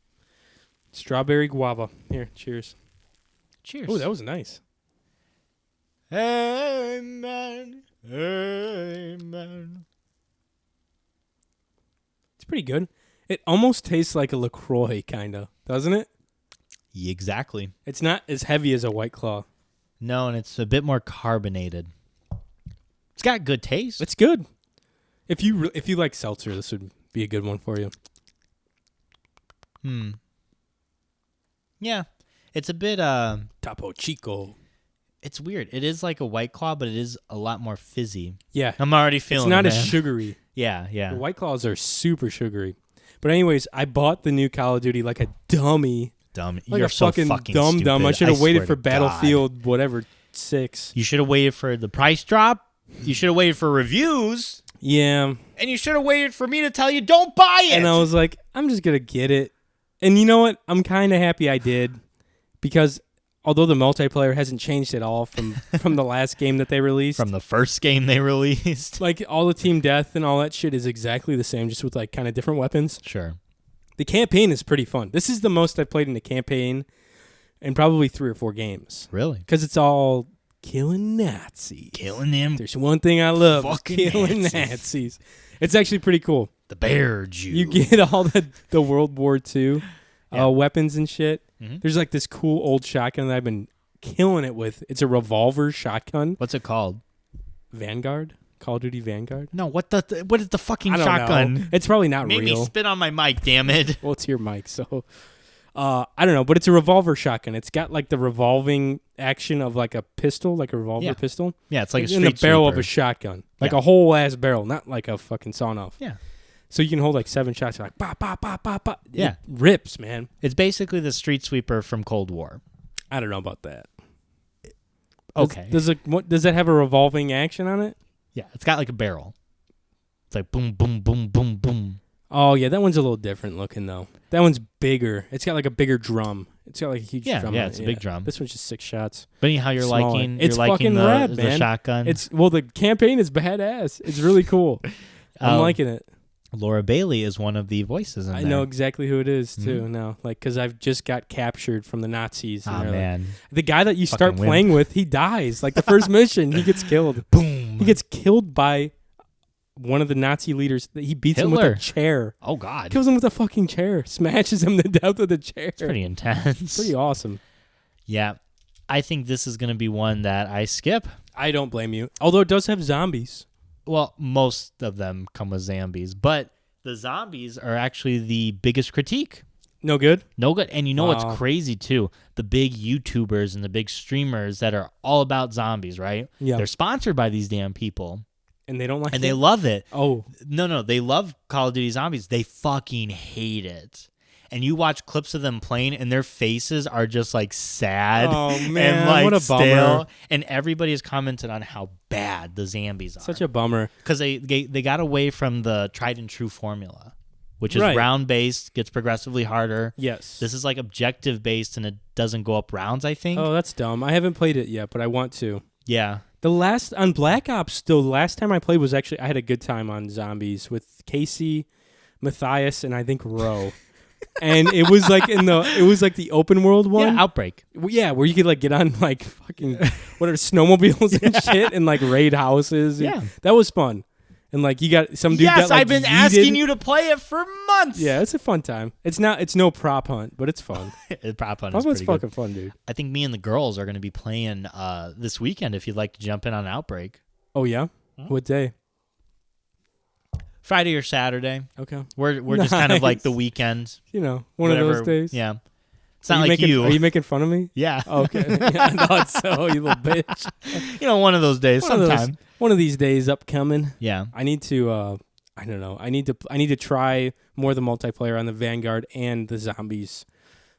Strawberry guava. Here, cheers. Cheers. Oh, that was nice. Amen. Amen. It's pretty good. It almost tastes like a LaCroix, kind of, doesn't it? Yeah, exactly. It's not as heavy as a White Claw. No, and it's a bit more carbonated. It's got good taste. It's good. If you like seltzer, this would be a good one for you. Yeah. It's a bit Topo Chico. It's weird. It is like a White Claw, but it is a lot more fizzy. Yeah. I'm already feeling it's not it, as sugary. Yeah. The White Claws are super sugary. But anyways, I bought the new Call of Duty like a dummy. Dumb. Like You're a so fucking dumb. dumb. I should have waited for God. Battlefield whatever 6. You should have waited for the price drop. You should have waited for reviews. Yeah. And you should have waited for me to tell you don't buy it. And I was like, I'm just going to get it. And you know what? I'm kind of happy I did. Because although the multiplayer hasn't changed at all from the last game that they released. From the first game they released. Like all the team death and all that shit is exactly the same, just with like kind of different weapons. Sure. The campaign is pretty fun. This is the most I've played in a campaign in probably 3 or 4 games. Really? Because it's all killing Nazis. Killing them. There's one thing I love. Fucking Killing Nazis. It's actually pretty cool. The bear Jew. You get all the World War II weapons and shit. Mm-hmm. There's like this cool old shotgun that I've been killing it with. It's a revolver shotgun. What's it called? Vanguard? Call of Duty Vanguard? No, what is the fucking I don't shotgun? know. It's probably not Made real. me spit on my mic, damn it. Well, it's your mic, so... I don't know, but it's a revolver shotgun. It's got like the revolving action of like a pistol, like a revolver pistol. Yeah, it's like a in the street barrel sweeper. of a shotgun. Like a whole ass barrel, not like a fucking sawn-off. Yeah. So you can hold like 7 shots. You're like, pop, pop, pop, pop, pop. Yeah. It rips, man. It's basically the street sweeper from Cold War. I don't know about that. Okay. Does that have a revolving action on it? Yeah, it's got like a barrel. It's like boom, boom, boom, boom, boom. Oh, yeah, that one's a little different looking, though. That one's bigger. It's got like a bigger drum. It's got like a huge drum. Yeah, on it's it. a big drum. This one's just 6 shots. But anyhow, you're Smaller. liking It's fucking the, rad, the man. shotgun. The campaign is badass. It's really cool. I'm liking it. Laura Bailey is one of the voices in I there. know exactly who it is, too, now. Like, because I've just got captured from the Nazis. Oh, and man. like, the guy that you start Fucking playing with, he dies. Like, the first mission, he gets killed. Boom. He gets killed by one of the Nazi leaders. He beats him with Hitler. a chair. Oh, God. Kills him with a fucking chair. Smashes him to death with a chair. It's pretty intense. Pretty awesome. Yeah. I think this is going to be one that I skip. I don't blame you. Although it does have zombies. Well, most of them come with zombies, but the zombies are actually the biggest critique. No good? No good. And you know Wow. what's crazy, too? The big YouTubers and the big streamers that are all about zombies, right? Yeah. They're sponsored by these damn people. And they don't like And it? they love it. Oh. No, they love Call of Duty Zombies. They fucking hate it. And you watch clips of them playing, and their faces are just like sad Oh, man, and like what a stale. bummer. And everybody has commented on how bad the zombies are. Such a bummer. Because they got away from the tried and true formula, which is Right. round based, gets progressively harder. Yes. This is like objective based, and it doesn't go up rounds, I think. Oh, that's dumb. I haven't played it yet, but I want to. Yeah. On Black Ops, still, the last time I played was actually, I had a good time on zombies with Casey, Matthias, and I think Roe. And it was like the open world one. Yeah, Outbreak. Yeah, where you could like get on like fucking whatever snowmobiles and shit and like raid houses. Yeah. That was fun. And like you got some dude Yes, got like I've been yeeted. asking you to play it for months. Yeah, it's a fun time. It's no prop hunt, but it's fun. Prop Hunt Prop is hunt's pretty fucking good. fun, dude. I think me and the girls are going to be playing this weekend if you'd like to jump in on Outbreak. Oh yeah? What day? Friday or Saturday. Okay. We're just kind of like Nice. the weekend. You know, one whatever. of those days. Yeah. It's Are not like making, you. Are you making fun of me? Yeah. Oh, okay. Yeah, I thought so, you little bitch. You know, one of those days sometime. One of these days upcoming. Yeah. I need to I don't know. I need to try more of the multiplayer on the Vanguard and the zombies,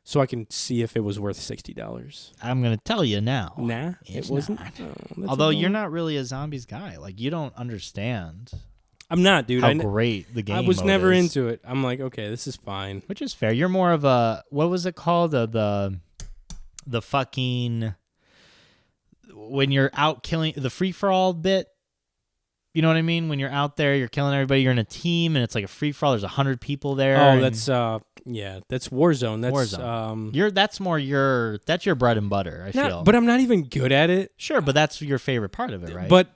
so I can see if it was worth $60. I'm gonna tell you now. Nah, it wasn't. Although you're not really a zombies guy, like you don't understand. I'm not, dude. How great the game I was mode never is. into it. I'm like, okay, this is fine. Which is fair. You're more of a, what was it called? The fucking, when you're out killing, the free-for-all bit. You know what I mean? When you're out there, you're killing everybody, you're in a team, and it's like a free-for-all. There's 100 people there. Oh, that's Warzone. That's Warzone. That's your bread and butter, I feel. But I'm not even good at it. Sure, but that's your favorite part of it, right? But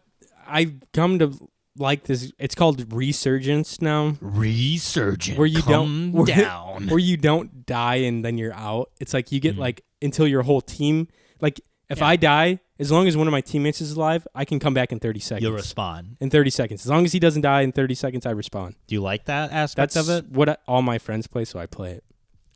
I've come to like this. It's called Resurgence now. Resurgence. Where you down. Where you don't die and then you're out. It's like you get like until your whole team. Like if I die, as long as one of my teammates is alive, I can come back in 30 seconds. You'll respawn. In 30 seconds. As long as he doesn't die in 30 seconds, I respawn. Do you like that aspect of it? What all my friends play, so I play it.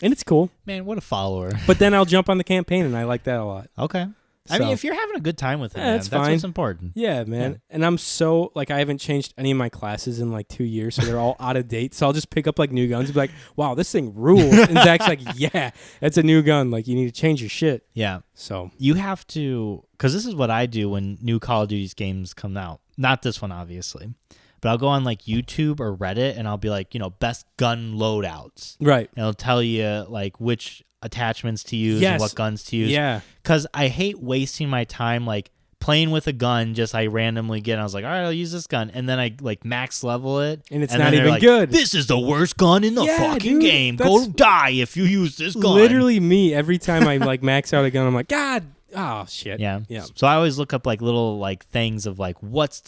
And it's cool. Man, what a follower. But then I'll jump on the campaign, and I like that a lot. Okay. I mean, if you're having a good time with it, man, that's fine. what's important. Yeah, man. Yeah. And I'm so, like, I haven't changed any of my classes in, like, 2 years, so they're all out of date. So I'll just pick up, like, new guns and be like, wow, this thing rules. And Zach's like, yeah, that's a new gun. Like, you need to change your shit. Yeah. So. You have to, because this is what I do when new Call of Duty games come out. Not this one, obviously. But I'll go on, like, YouTube or Reddit, and I'll be like, best gun loadouts. Right. And it'll tell you, like, which attachments to use and what guns to use. Yeah. Because I hate wasting my time, like, playing with a gun just I randomly get. And I was like, all right, I'll use this gun. And then I, like, max level it. And it's not even good. This is the worst gun in the fucking game. Go die if you use this gun. Literally me. Every time I, like, max out a gun, I'm like, God. Oh, shit. Yeah. So I always look up, like, little, like, things of, like, what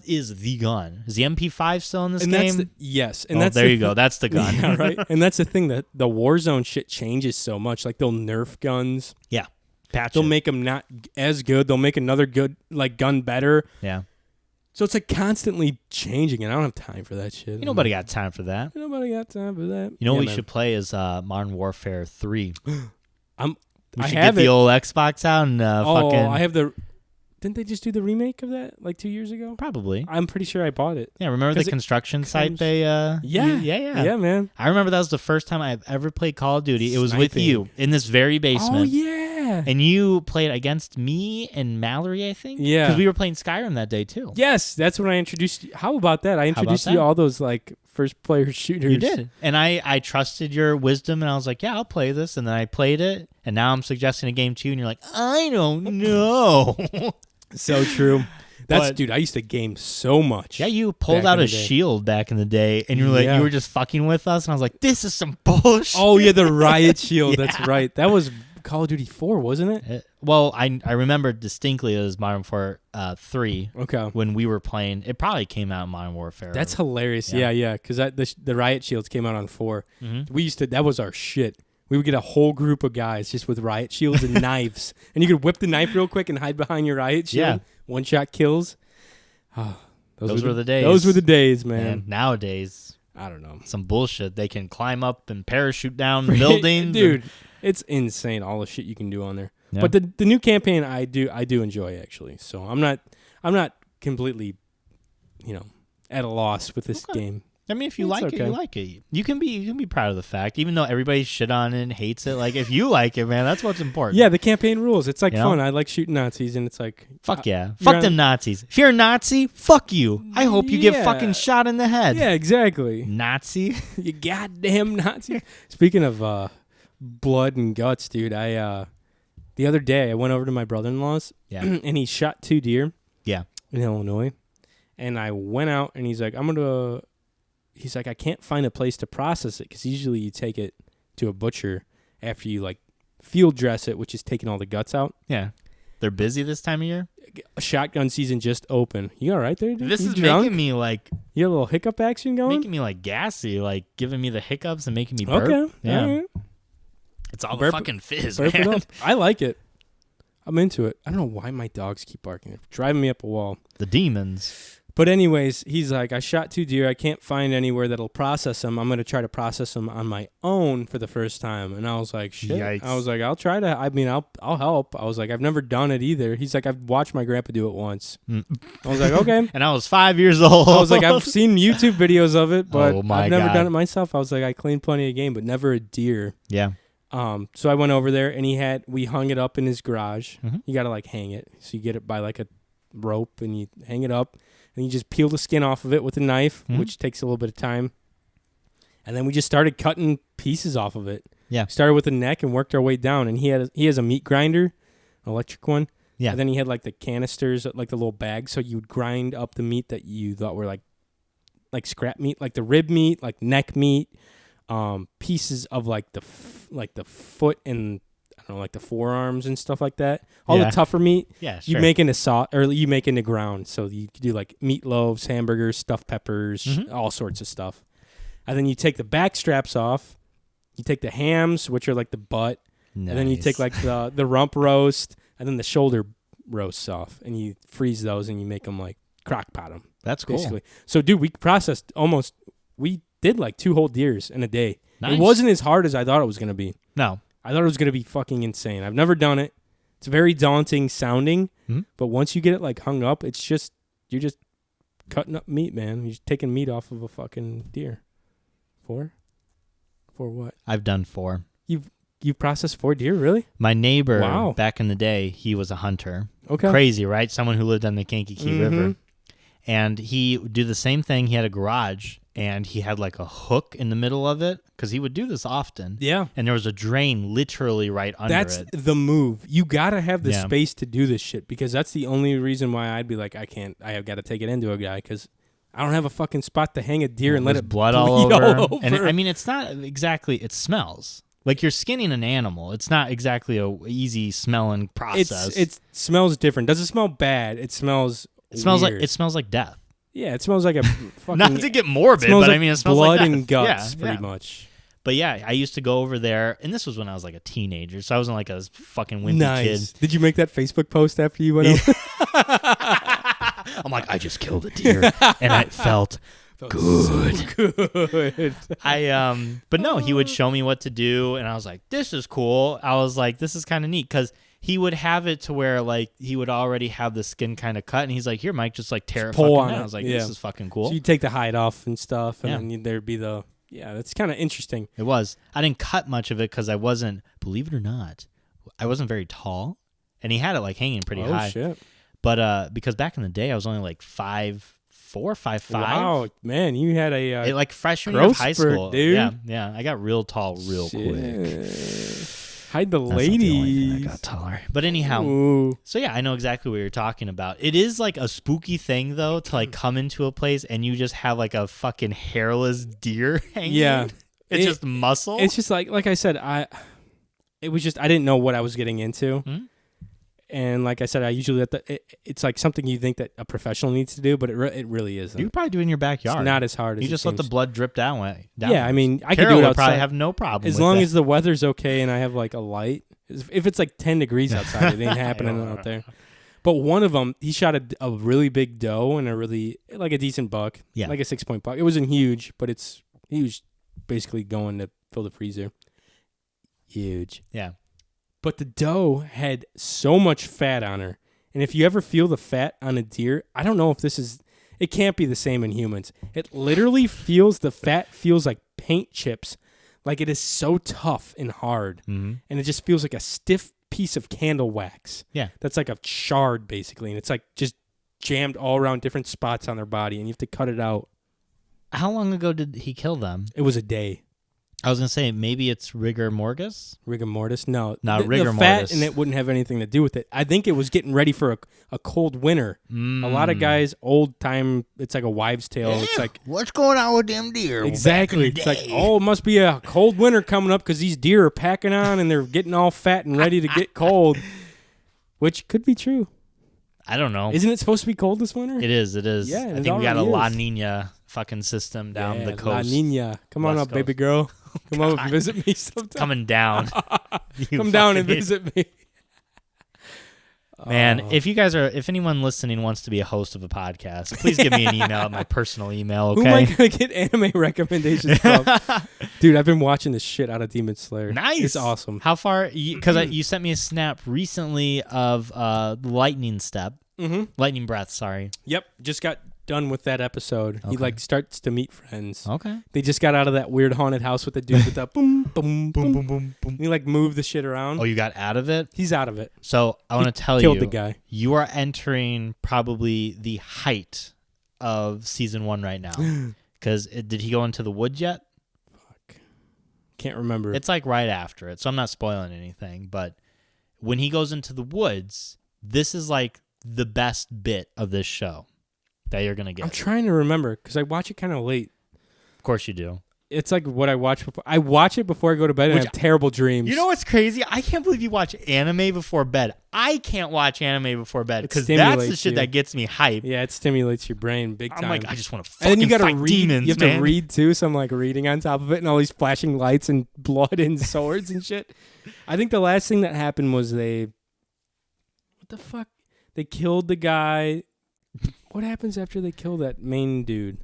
is the gun? Is the MP5 still in this game? Yes. And there you go. That's the gun. Yeah, right. And that's the thing, that the Warzone shit changes so much. Like, they'll nerf guns. Yeah. They'll make them not as good. They'll make another good, like, gun better. Yeah. So it's, like, constantly changing, and I don't have time for that shit. Nobody got time for that. Nobody got time for that. You know what we should play is Modern Warfare 3. We should get the old Xbox out and fucking... I have the... Didn't they just do the remake of that like 2 years ago? Probably. I'm pretty sure I bought it. Yeah, remember the construction site they... Yeah, man. I remember that was the first time I've ever played Call of Duty. It was with you in this very basement. Oh, yeah. And you played against me and Mallory, I think? Yeah. Because we were playing Skyrim that day, too. Yes, that's when I introduced you. How about that? I introduced you to all those like first-player shooters. You did. And I trusted your wisdom, and I was like, yeah, I'll play this. And then I played it, and now I'm suggesting a game to you, and you're like, I don't know. So true. Dude, I used to game so much. Yeah, you pulled out a shield back in the day, and you were like, you were just fucking with us, and I was like, this is some bullshit. Oh, yeah, the riot shield. Yeah. That's right. That was Call of Duty 4, wasn't it? Well, I remember distinctly it was Modern Warfare 3. Okay. When we were playing. It probably came out in Modern Warfare. That's hilarious. Yeah. Because the riot shields came out on 4. Mm-hmm. That was our shit. We would get a whole group of guys just with riot shields and knives. And you could whip the knife real quick and hide behind your riot shield. Yeah. One-shot kills. Oh, those were the days. Those were the days, man. And nowadays, I don't know. Some bullshit. They can climb up and parachute down buildings. Dude, it's insane all the shit you can do on there. Yeah. But the new campaign I do enjoy, actually. So I'm not completely, at a loss with this game. I mean, if you like it, you like it. You can be proud of the fact, even though everybody shit on it and hates it. Like, if you like it, man, that's what's important. Yeah, the campaign rules. It's like fun. I like shooting Nazis, and it's like fuck yeah, fuck them Nazis. If you're a Nazi, fuck you. I hope you get fucking shot in the head. Yeah, exactly. Nazi, you goddamn Nazi. Speaking of blood and guts, dude, the other day I went over to my brother-in-law's, and he shot 2 deer. Yeah, in Illinois, and I went out, and he's like, He's like, I can't find a place to process it because usually you take it to a butcher after you, like, field dress it, which is taking all the guts out. Yeah. They're busy this time of year? Shotgun season just opened. You all right there, dude? This is drunk? Making me, like... You have a little hiccup action going? Making me, like, gassy, like, giving me the hiccups and making me burp. Okay. Yeah. All right. It's all the fucking fizz, man. I like it. I'm into it. I don't know why my dogs keep barking. They're driving me up a wall. The demons. But anyways, he's like, I shot 2 deer. I can't find anywhere that'll process them. I'm going to try to process them on my own for the first time. And I was like, shit. Yikes. I was like, I'll try to. I mean, I'll help. I was like, I've never done it either. He's like, I've watched my grandpa do it once. I was like, okay. And I was 5 years old. I was like, I've seen YouTube videos of it, but my I've never God. done it myself. I was like, I cleaned plenty of game, but never a deer. Yeah. So I went over there and we hung it up in his garage. Mm-hmm. You got to like hang it. So you get it by like a rope and you hang it up and you just peel the skin off of it with a knife, which takes a little bit of time. And then we just started cutting pieces off of it. Yeah. Started with the neck and worked our way down. And he has a meat grinder, an electric one. Yeah. And then he had like the canisters, like the little bags. So you would grind up the meat that you thought were like scrap meat, like the rib meat, like neck meat, pieces of like the foot and I don't know, like the forearms and stuff like that. All the tougher meat. Yeah, sure. You make into sauce, or you make into ground. So you do like meatloaves, hamburgers, stuffed peppers, all sorts of stuff. And then you take the back straps off. You take the hams, which are like the butt, and then you take like the rump roast, and then the shoulder roasts off, and you freeze those, and you make them like crock pot them. That's cool. Basically. So, dude, we did like 2 whole deers in a day. Nice. It wasn't as hard as I thought it was going to be. No. I thought it was going to be fucking insane. I've never done it. It's very daunting sounding, but once you get it like hung up, you're just cutting up meat, man. You're just taking meat off of a fucking deer. 4? For what? I've done 4. You've processed 4 deer, really? My neighbor, Wow. back in the day, he was a hunter. Okay. Crazy, right? Someone who lived on the Kankakee River. And he would do the same thing. He had a garage, and he had like a hook in the middle of it, because he would do this often. Yeah. And there was a drain literally right under That's it. the move. You got to have the space to do this shit, because that's the only reason why I'd be like, I have got to take it into a guy, because I don't have a fucking spot to hang a deer and let it blood bleed all over. over. And I mean, it's not exactly, it smells. Like you're skinning an animal. It's not exactly a easy smelling process. It smells different. Doesn't smell bad. It smells weird. It smells like death. Yeah, it smells like a fucking... Not to get morbid, but I mean, it smells blood like death. and guts, Yeah, pretty much. But yeah, I used to go over there, and this was when I was like a teenager, so I wasn't like a fucking wimpy Nice. kid. Did you make that Facebook post after you went over? I'm like, I just killed a deer, and I felt good. So good. But no, he would show me what to do, and I was like, this is cool. I was like, this is kind of neat, because he would have it to where like he would already have the skin kind of cut, and he's like, here, Mike, just like tear it pull fucking on out. it. I was like, Yeah. this is fucking cool. So you take the hide off and stuff, and Yeah. then there'd be the... Yeah, that's kind of interesting. It was. I didn't cut much of it because I wasn't, believe it or not, I wasn't very tall, and he had it like hanging pretty high. Oh, shit. But because back in the day, I was only like 5'4", 5'5". Wow, man, you had a... Like freshman year of growth high spurt, school. dude. Yeah. I got real tall real quick. Hide the That's not the only thing ladies. I got taller. But anyhow, Ooh. so yeah, I know exactly what you're talking about. It is like a spooky thing though to like come into a place and you just have like a fucking hairless deer hanging. Yeah. It's just muscle. It's just like I said, I didn't know what I was getting into. And like I said, I usually it's like something you think that a professional needs to do, but it really isn't. You could probably do it in your backyard. It's not as hard as you it just let the seems. blood drip down. Yeah, I mean, I could Carol do it would probably outside. have no problem As with long that. as the weather's okay and I have like a light. If it's like 10 degrees outside, it ain't happening out there. But one of them, he shot a really big doe and like a decent buck, like a 6-point buck. It wasn't huge, but he was basically going to fill the freezer. Huge. Yeah. But the doe had so much fat on her. And if you ever feel the fat on a deer, I don't know if it can't be the same in humans. It literally the fat feels like paint chips. Like it is so tough and hard. And it just feels like a stiff piece of candle wax. Yeah. That's like a shard basically. And it's like just jammed all around different spots on their body. And you have to cut it out. How long ago did he kill them? It was a day. I was going to say, maybe it's rigor mortis? Rigor mortis? No. Rigor the fat mortis. in it wouldn't have anything to do with it. I think it was getting ready for a cold winter. A lot of guys, old time, it's like a wives' tale. Yeah. It's like, what's going on with them deer? exactly. It's like, oh, it must be a cold winter coming up because these deer are packing on and they're getting all fat and ready to get cold, which could be true. I don't know. Isn't it supposed to be cold this winter? It is. Yeah, I think we got a La Nina fucking system down the coast. La Nina. Come on West up, baby Coast. girl. Come up and visit me sometime. Coming down. Come down and visit me. Man, if anyone listening wants to be a host of a podcast, please give me an email at my personal email, okay? Who am I going to get anime recommendations from? Dude, I've been watching the shit out of Demon Slayer. Nice. It's awesome. How far? Because you sent me a snap recently of Lightning Breath, sorry. Yep, just got done with that episode. Okay. He like starts to meet friends. Okay. They just got out of that weird haunted house with the dude with the boom, boom, boom, boom, boom, boom. He like moved the shit around. Oh, you got out of it? He's out of it. So I want to tell Killed the guy. You are entering probably the height of season 1 right now. Because did he go into the woods yet? Fuck. Can't remember. It's like right after it, so I'm not spoiling anything. But when he goes into the woods, this is like the best bit of this show that you're going to get. I'm trying to remember because I watch it kind of late. Of course you do. It's like what I watch before. I watch it before I go to bed and I have terrible dreams. You know what's crazy? I can't believe you watch anime before bed. I can't watch anime before bed because that's the shit that gets me hyped. Yeah, it stimulates your brain big time. I'm like, I just want to and then you fight read, demons, You have man. to read too, so I'm like reading on top of it and all these flashing lights and blood and swords and shit. I think the last thing that happened was what the fuck? They killed the guy. What happens after they kill that main dude?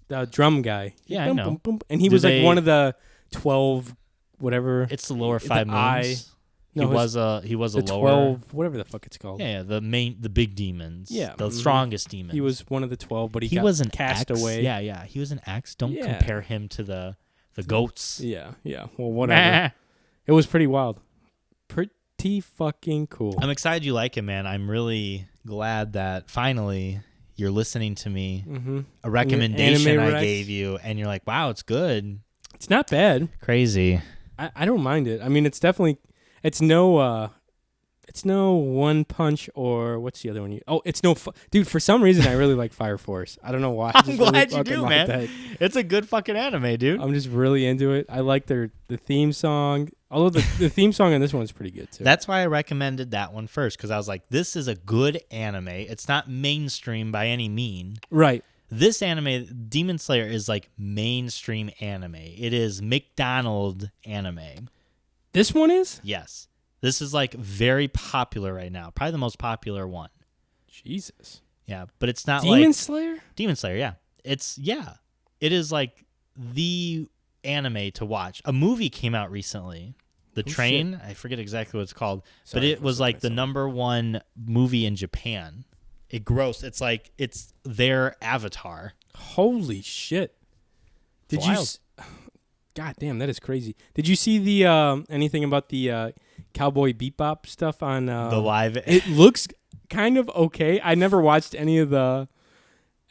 The drum guy. Yeah, I know. Boom, boom. And he was like one of the 12 whatever. It's the lower 5 moons. No, he was a the lower 12 whatever the fuck it's called. Yeah, the big demons. Yeah. The strongest demons. He was one of the 12, but he got was an cast X. away. Yeah, he was an X. Don't compare him to the goats. Yeah. Well, whatever. It was pretty wild. Pretty fucking cool. I'm excited you like it, man. I'm really glad that finally you're listening to me. Mm-hmm. A recommendation I gave you, and you're like, wow, it's good. It's not bad. Crazy. I don't mind it. I mean, it's definitely, it's no One Punch or what's the other one? It's no, dude, for some reason I really like Fire Force. I don't know why. I'm glad you do, man. That. It's a good fucking anime, dude. I'm just really into it. I like the theme song. Although the theme song on this one is pretty good too. That's why I recommended that one first, because I was like, this is a good anime. It's not mainstream by any mean. Right. This anime, Demon Slayer, is like mainstream anime. It is McDonald's anime. This one is? Yes. This is like very popular right now. Probably the most popular one. Jesus. Yeah, but it's not Demon Slayer? Demon Slayer, yeah. It is like the anime to watch. A movie came out recently. The Train. Shit. I forget exactly what it's called. But it was like the #1 movie in Japan. It grossed. It's their Avatar. Holy shit. Did you God damn, that is crazy. Did you see the anything about the Cowboy Bebop stuff on the live? It looks kind of okay. I never watched any of the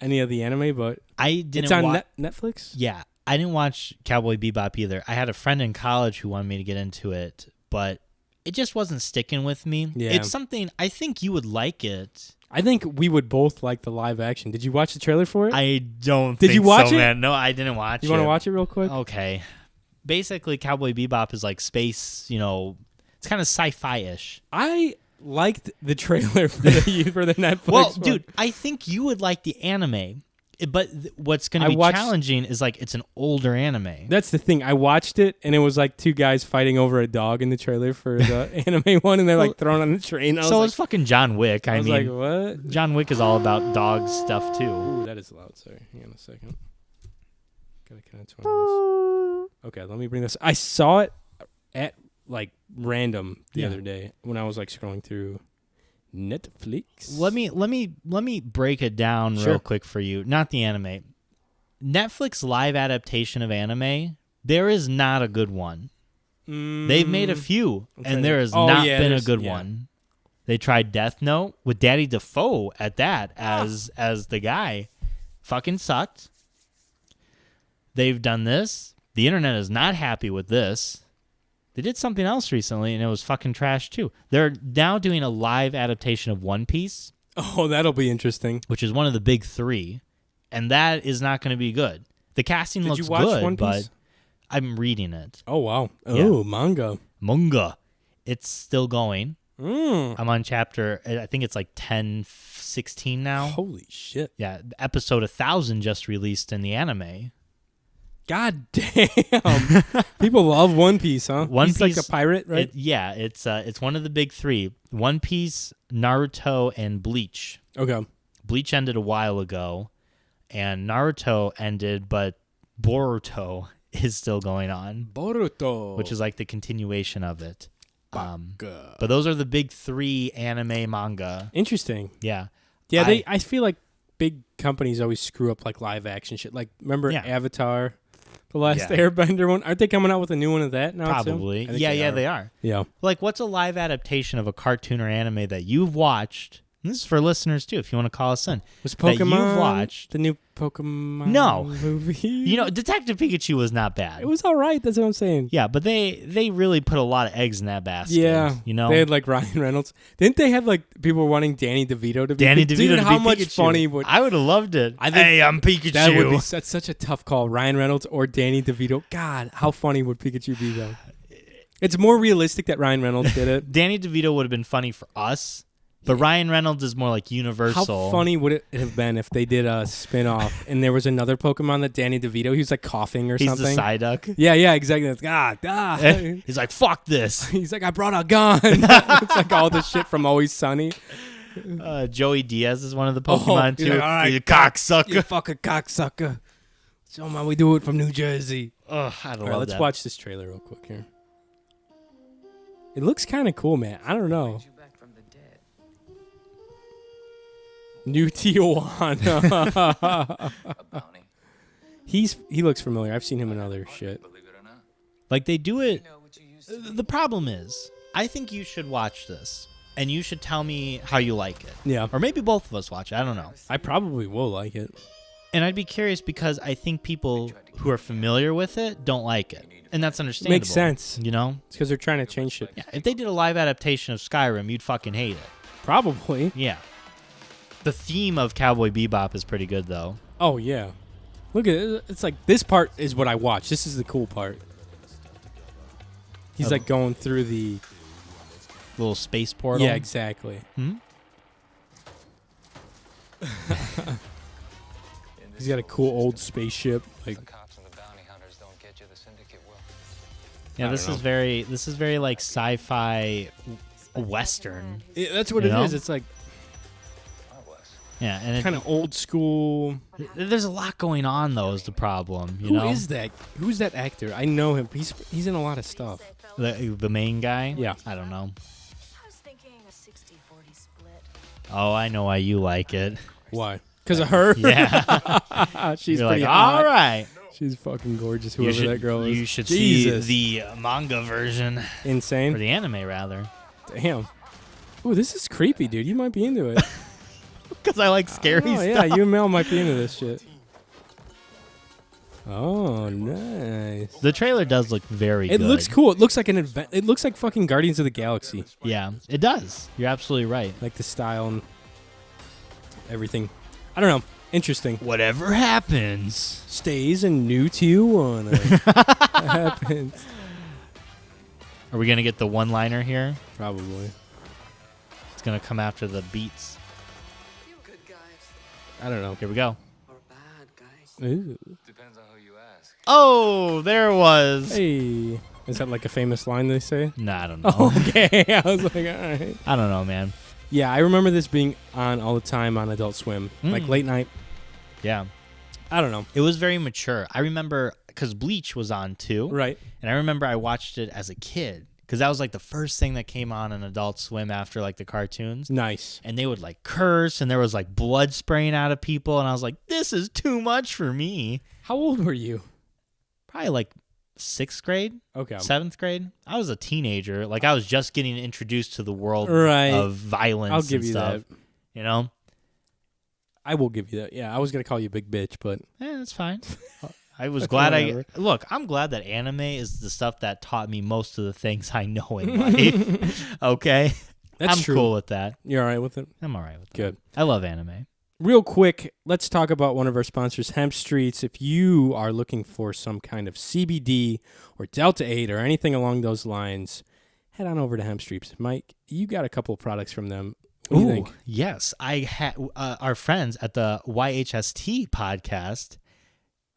anime, but I didn't. It's on Netflix. Yeah, I didn't watch Cowboy Bebop either. I had a friend in college who wanted me to get into it, but it just wasn't sticking with me. Yeah. It's something I think you would like it. I think we would both like the live action. Did you watch the trailer for it? I don't. Did you watch it? Man. No, I didn't watch it. You want to watch it real quick? Okay. Basically, Cowboy Bebop is like space. It's kind of sci-fi-ish. I liked the trailer for the Netflix. Well, one. dude, I think you would like the anime. But what's going to be challenging is like it's an older anime. That's the thing. I watched it and it was like two guys fighting over a dog in the trailer for the anime one, and they're like thrown on the train. So it's fucking John Wick. I mean, like, what? John Wick is all about dog stuff too. Ooh, that is loud. Sorry, hang on a second. Gotta kind of turn this. Okay, let me bring this. I saw it at like random the other day when I was like scrolling through Netflix. Let me break it down real quick for you. Not the anime. Netflix live adaptation of anime, there is not a good one. They've made a few, and there has not been a good one. They tried Death Note with Daddy Defoe at that as the guy. Fucking sucked. They've done this. The internet is not happy with this. They did something else recently, and it was fucking trash, too. They're now doing a live adaptation of One Piece. Oh, that'll be interesting. Which is one of the big three, and that is not going to be good. The casting looks good, One Piece? But I'm reading it. Oh, wow. Oh, manga. It's still going. I'm on chapter, I think it's like 10-16 now. Holy shit. Yeah, episode 1000 just released in the anime. God damn. People love One Piece, huh? One He's Piece, like a pirate, right? It's one of the big three. One Piece, Naruto, and Bleach. Okay. Bleach ended a while ago, and Naruto ended, but Boruto is still going on. Boruto. Which is like the continuation of it. Baka. But those are the big three anime manga. Interesting. Yeah. Yeah, I feel like big companies always screw up like live action shit. Like, remember Avatar, the last Airbender one? Aren't they coming out with a new one of that now? Probably. Too? They are. Yeah. Like, what's a live adaptation of a cartoon or anime that you've watched? And this is for listeners too, if you want to call us in. Was Pokemon that you've watched the new Pokemon movie? You know, Detective Pikachu was not bad. It was all right. That's what I'm saying. Yeah, but they really put a lot of eggs in that basket. Yeah, you know, they had like Ryan Reynolds. Didn't they have like people wanting Danny DeVito to be Danny DeVito? Dude, to how be much Pikachu. funny would I would have loved it? Hey, I'm Pikachu. That would be that's such a tough call. Ryan Reynolds or Danny DeVito. God, how funny would Pikachu be though? It's more realistic that Ryan Reynolds did it. Danny DeVito would have been funny for us. But Ryan Reynolds is more like Universal. How funny would it have been if they did a spin-off and there was another Pokemon that Danny DeVito, he was like coughing or something. He's the Psyduck. Yeah, exactly. He's like, fuck this. He's like, I brought a gun. It's like all the shit from Always Sunny. Joey Diaz is one of the Pokemon too. Like, all right, you cocksucker. You fucking cocksucker. Show him how we do it from New Jersey. Oh, I don't know. All right, let's watch this trailer real quick here. It looks kind of cool, man. I don't know. New Tijuana. He looks familiar. I've seen him in other shit. Like they do it. The problem is, I think you should watch this, and you should tell me how you like it. Yeah. Or maybe both of us watch it. I don't know. I probably will like it. And I'd be curious because I think people who are familiar with it don't like it. And that's understandable. Makes sense. You know? It's because they're trying to change shit. Yeah. If they did a live adaptation of Skyrim, you'd fucking hate it. Probably. Yeah. The theme of Cowboy Bebop is pretty good, though. Oh, yeah. Look at it. It's like, this part is what I watch. This is the cool part. He's like going through the little space portal. Yeah, exactly. He's got a cool old spaceship. Like, yeah, this is very like sci-fi western. That's what it is. It's like, yeah, and it's kind of old school. There's a lot going on, though, is the problem. Who is that? Who's that actor? I know him. He's in a lot of stuff. The main guy? Yeah. I don't know. Oh, I know why you like it. Why? Because of her? Yeah. She's You're pretty like, hot. all right. She's fucking gorgeous, whoever that girl is. You should see the manga version. Insane. Or the anime, rather. Damn. Ooh, this is creepy, dude. You might be into it. Because I like scary stuff. Yeah, you and Mel might be into this shit. Oh, nice. The trailer does look very good. It looks cool. It looks like an event. It looks like fucking Guardians of the Galaxy. Yeah, it does. You're absolutely right. Like the style and everything. I don't know. Interesting. Whatever happens stays in New Tijuana. Happens. Are we going to get the one-liner here? Probably. It's going to come after the beats. I don't know. Here we go. Or bad guys. Ooh. Depends on who you ask. Oh, there it was. Hey. Is that like a famous line they say? Nah, I don't know. Okay. I was like, all right. I don't know, man. Yeah, I remember this being on all the time on Adult Swim. Like late night. Yeah. I don't know. It was very mature. I remember, because Bleach was on too. Right. And I remember I watched it as a kid. Because that was like the first thing that came on Adult Swim after like the cartoons. Nice. And they would like curse and there was like blood spraying out of people. And I was like, this is too much for me. How old were you? Probably like 6th grade. Okay. 7th grade. I was a teenager. Like I was just getting introduced to the world of violence. I'll give you stuff, that. You know? I will give you that. Yeah, I was going to call you big bitch, but. That's fine. I was glad I'm glad that anime is the stuff that taught me most of the things I know in life. Okay? I'm cool with that. You're all right with it? I'm all right with Good. that. I love anime. Real quick, let's talk about one of our sponsors, Hemp Streets. If you are looking for some kind of CBD or Delta 8 or anything along those lines, head on over to Hemp Streets. Mike, you got a couple of products from them. What do you think? Yes. I had our friends at the YHST podcast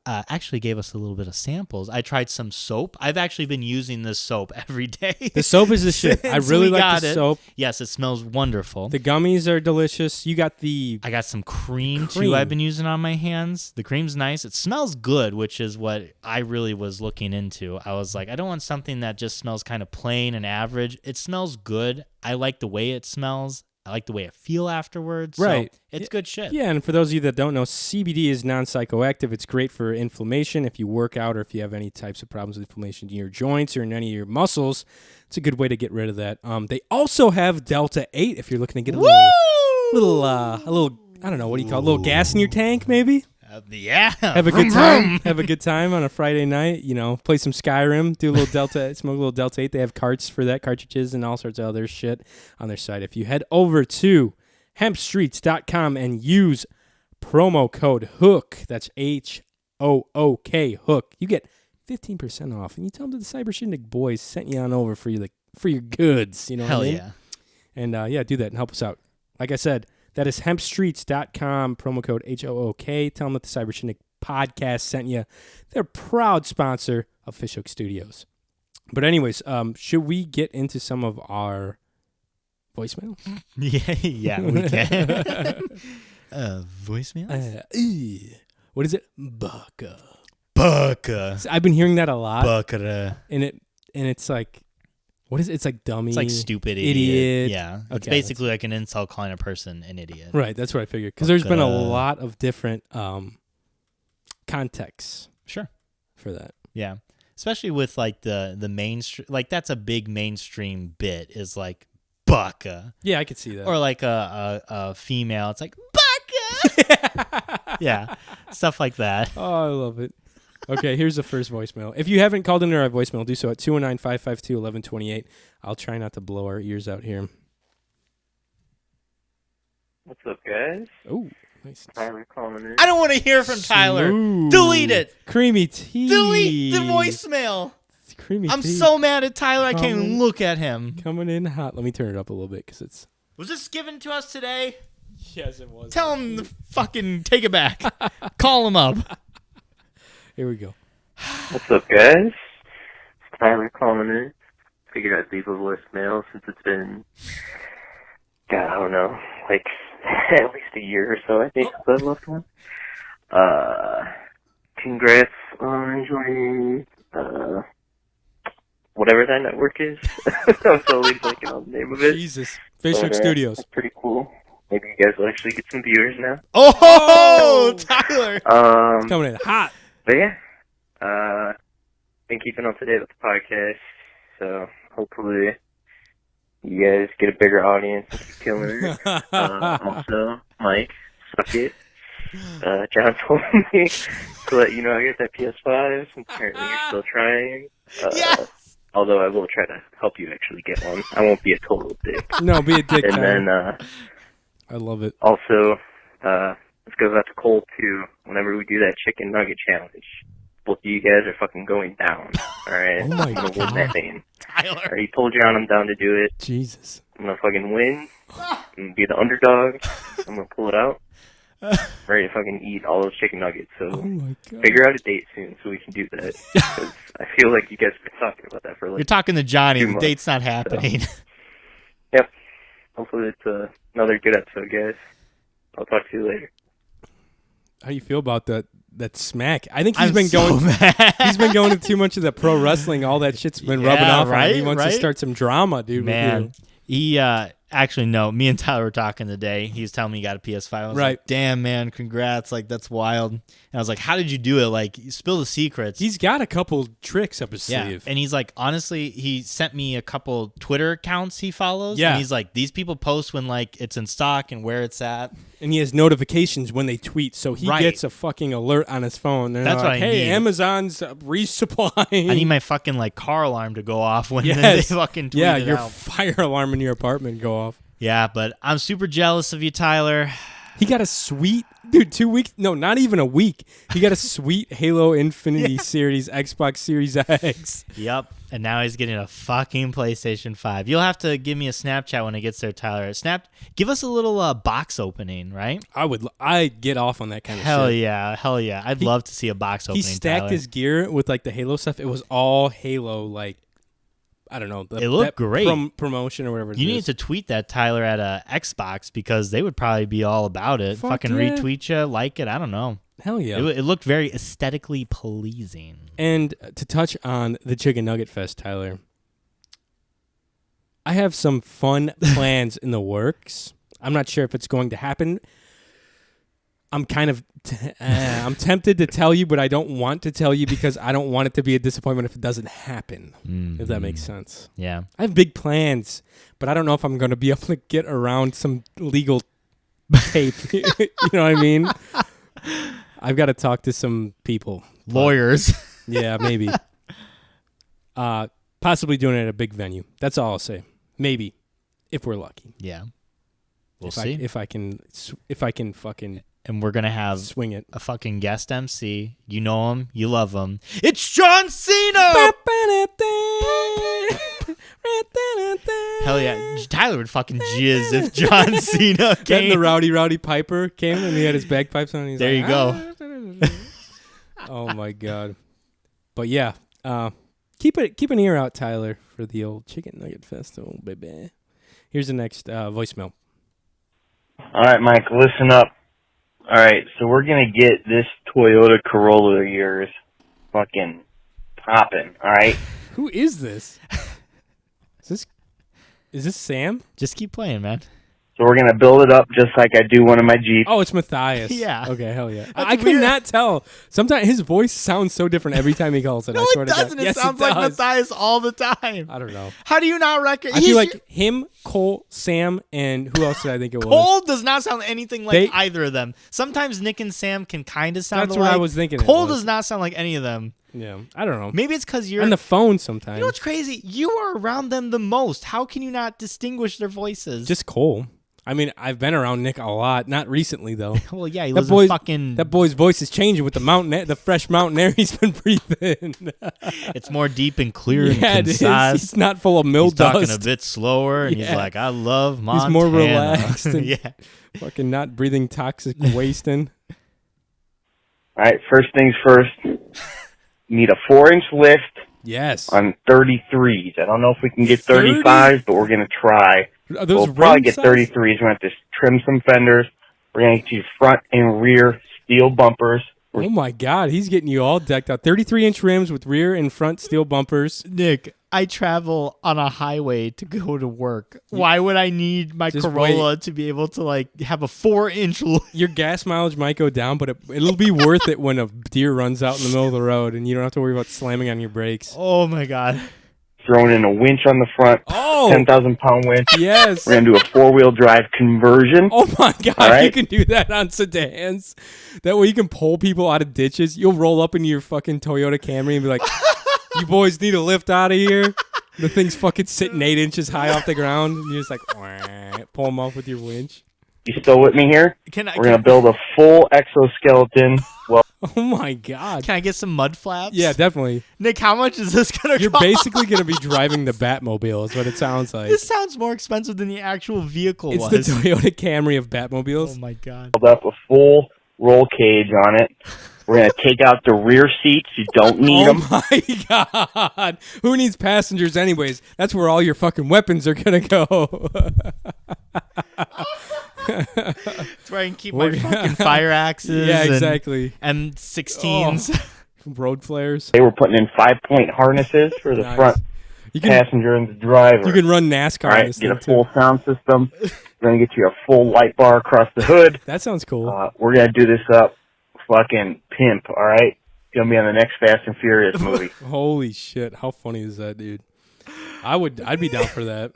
actually gave us a little bit of samples. I tried some soap. I've actually been using this soap every day. The soap is the shit. I really like the soap. Yes, it smells wonderful. The gummies are delicious. You got I got some cream too I've been using on my hands. The cream's nice. It smells good, which is what I really was looking into. I was like, I don't want something that just smells kind of plain and average. It smells good. I like the way it smells. I like the way I feel afterwards. Right. So it's good shit. Yeah, and for those of you that don't know, CBD is non-psychoactive. It's great for inflammation. If you work out or if you have any types of problems with inflammation in your joints or in any of your muscles, it's a good way to get rid of that. They also have Delta 8 if you're looking to get a little, I don't know, what do you call it? A little gas in your tank, maybe? Yeah. Have a good time. Have a good time on a Friday night. You know, play some Skyrim, do a little Delta, smoke a little Delta 8. They have carts for that, cartridges and all sorts of other shit on their site. If you head over to hempstreets.com and use promo code HOOK, that's HOOK, HOOK, you get 15% off. And you tell them that the Cyber Shindig boys sent you on over for your goods. You know what I mean? Yeah. And yeah, do that and help us out. Like I said, that is hempstreets.com, promo code HOOK. Tell them that the Cyber Shindig podcast sent you. They're a proud sponsor of Fishhook Studios. But anyways, should we get into some of our voicemails? Yeah, we can. Voicemails? What is it? Baka. I've been hearing that a lot. Baka. And it's like, what is it? It's like dummy. It's like stupid idiot. Yeah. It's Okay, basically like an insult calling a person an idiot. Right, that's what I figured. Because there's been a lot of different contexts. Sure. For that. Yeah. Especially with like the mainstream, like that's a big mainstream bit is like baka. Yeah, I could see that. Or like a female, it's like baka. Yeah. Stuff like that. Oh, I love it. Okay, here's the first voicemail. If you haven't called into our voicemail, do so at 219-552-1128. I'll try not to blow our ears out here. What's up, guys? Oh, nice. Tyler calling in. I don't want to hear from Tyler. Smooth. Delete it. Creamy tea. Delete the voicemail. Creamy I'm tea. so mad at Tyler. I can't even look at him. Coming in hot. Let me turn it up a little bit because it's... Was this given to us today? Yes, it was. Tell him to fucking take it back. Call him up. Here we go. What's up, guys? It's Tyler calling in. Figured I'd leave a voicemail since it's been, God, I don't know, like at least a year or so, I think, since I left one. Congrats on joining, whatever that network is. I'm totally blanking on the name of it. Jesus. Fishhook Studios. That's pretty cool. Maybe you guys will actually get some viewers now. Oh, Tyler. Coming in hot. But yeah, been keeping up to date with the podcast, so hopefully you guys get a bigger audience and keep killing it. Also, Mike, suck it. John told me to let you know I got that PS5, and apparently you're still trying. Yes! Although I will try to help you actually get one. I won't be a total dick. No, be a dick. And then, I love it. Also, this goes out to Cole, too. Whenever we do that chicken nugget challenge, both of you guys are fucking going down. All right? Oh, my I'm going to win that name. Tyler. I already told John I'm down to do it. Jesus. I'm going to fucking win. I'm going to be the underdog. I'm going to pull it out. I'm ready to fucking eat all those chicken nuggets. So Oh, my God. figure out a date soon so we can do that. Because I feel like you guys have been talking about that for like... You're talking to Johnny. 2 The months, date's not happening. So. Yep. Hopefully it's another good episode, guys. I'll talk to you later. How do you feel about that smack? I think I'm so mad. He's been going to too much of the pro wrestling. All that shit's been rubbing off on him. He wants to start some drama, dude. Man, he actually no. Me and Tyler were talking today. He was telling me he got a PS5. I was like, damn, man, congrats! Like that's wild. And I was like, how did you do it? Like, spill the secrets. He's got a couple tricks up his sleeve. And he's like, honestly, he sent me a couple Twitter accounts he follows. Yeah. And he's like, these people post when like it's in stock and where it's at. And he has notifications when they tweet, so he gets a fucking alert on his phone. They're That's like, what I hey, need. Amazon's resupplying. I need my fucking like car alarm to go off when they fucking tweet it your out. fire alarm in your apartment go off. Yeah, but I'm super jealous of you, Tyler. He got a sweet Dude, 2 weeks? No, not even a week. He got a sweet Halo Infinity Series Xbox Series X. Yep. And now he's getting a fucking PlayStation 5. You'll have to give me a Snapchat when it gets there, Tyler. Give us a little box opening, right? I'd get off on that kind of shit. Hell yeah. I'd love to see a box opening, He stacked Tyler. his gear with like the Halo stuff. It was all Halo, like, I don't know. It looked great. Promotion or whatever it is. You need to tweet that, Tyler, at Xbox because they would probably be all about it. Fucking yeah. retweet you, like it. I don't know. Hell yeah. It looked very aesthetically pleasing. And to touch on the Chicken Nugget Fest, Tyler, I have some fun plans in the works. I'm not sure if it's going to happen. I'm kind of I'm tempted to tell you, but I don't want to tell you because I don't want it to be a disappointment if it doesn't happen, if that makes sense. Yeah. I have big plans, but I don't know if I'm going to be able to get around some legal tape. You know what I mean? I've got to talk to some people. Lawyers. Yeah, maybe. Possibly doing it at a big venue. That's all I'll say. Maybe, if we're lucky. Yeah. We'll if see. If I can fucking and we're going to have swing it. a fucking guest MC. You know him. You love him. It's John Cena! Hell yeah. Tyler would fucking jizz if John Cena Then came. the Rowdy Piper came and he had his bagpipes on. And he's There like, you go. Oh my god. But yeah, keep an ear out, Tyler, for the old Chicken Nugget Festival, baby. Here's the next voicemail. All right, Mike, listen up. All right, so we're going to get this Toyota Corolla of yours fucking popping, all right? Who is this? Is this Sam? Just keep playing, man. So we're going to build it up just like I do one of my Jeeps. Oh, it's Matthias. Yeah. Okay, hell yeah. That's I could weird. not tell. Sometimes his voice sounds so different every time he calls it. No, I swear it to God. doesn't. It Yes, sounds it like does. Matthias all the time. I don't know. How do you not recognize? I feel like him, Cole, Sam, and who else did I think it was? Cole does not sound anything like They- either of them. Sometimes Nick and Sam can kind of sound That's alike. what I was thinking it Cole was. does not sound like any of them. Yeah, I don't know. Maybe it's because you're On the phone sometimes. You know what's crazy? You are around them the most. How can you not distinguish their voices? Just Cole. I mean, I've been around Nick a lot. Not recently, though. well, yeah, he That lives boy's, in fucking. that boy's voice is changing with the fresh mountain air he's been breathing. It's more deep and clear and Yeah, it is. concise. He's not full of mill He's dust. talking a bit slower, and he's Yeah. like, "I love Montana." He's more relaxed and yeah. fucking not breathing toxic waste in. All right, first things first. You need a 4-inch lift Yes. on 33s. I don't know if we can get 30? 35s, but we're going to try. Are those We'll probably rim get size? 33s. We're going to have to trim some fenders. We're going to get you front and rear steel bumpers. Oh my God, he's getting you all decked out. 33-inch rims with rear and front steel bumpers. Nick, I travel on a highway to go to work. Why would I need my Just Corolla to be able to like have a 4-inch? Your gas mileage might go down, but it'll be worth it when a deer runs out in the middle of the road and you don't have to worry about slamming on your brakes. Oh my God. Throwing in a winch on the front. Oh, 10,000-pound winch. yes. We're going to do a 4-wheel drive conversion. Oh my God, All right. you can do that on sedans. That way you can pull people out of ditches. You'll roll up into your fucking Toyota Camry and be like, you boys need a lift out of here. The thing's fucking sitting 8 inches high off the ground. And you're just like, wah, pull them off with your winch. You still with me here? Can I? We're going to build a full exoskeleton. Well, Oh my God. Can I get some mud flaps? Yeah, definitely. Nick, how much is this gonna You're cost? basically going to be driving the Batmobile is what it sounds like. This sounds more expensive than the actual vehicle It's was. the Toyota Camry of Batmobiles. Oh my God. build up a full roll cage on it. We're going to take out the rear seats. You don't need them. Oh my God. Who needs passengers anyways? That's where all your fucking weapons are going to go. That's where I can keep We're my gonna- fucking fire axes. Yeah, exactly. And M16s. Road flares. They were putting in 5-point harnesses for the Nice. front You can passenger and the driver. you can run NASCAR All on right, this get thing a full too. sound system. We're going to get you a full light bar across the hood. That sounds cool. We're going to do this up fucking pimp, all right? It's going to be on the next Fast and Furious movie. Holy shit. How funny is that, dude? I'd be down for that.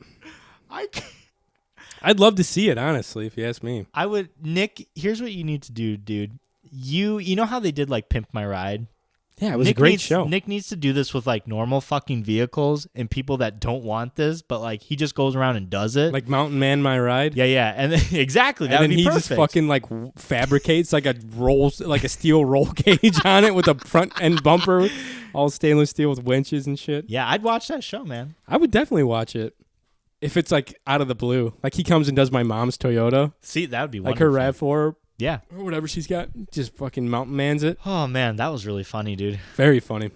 I'd love to see it, honestly, if you ask me. I would, Nick, here's what you need to do, dude. You know how they did like Pimp My Ride? Yeah, it was a great show. Nick needs to do this with like normal fucking vehicles and people that don't want this, but like he just goes around and does it. Like Mountain Man, My Ride. Yeah, and then, exactly. That And would then be he perfect. just fucking like fabricates like a steel roll cage on it with a front end bumper, all stainless steel with winches and shit. Yeah, I'd watch that show, man. I would definitely watch it if it's like out of the blue. Like he comes and does my mom's Toyota, See, that would be like her wonderful. RAV4 Yeah. or whatever she's got. Just fucking Mountain Man's it. Oh man, that was really funny, dude. Very funny.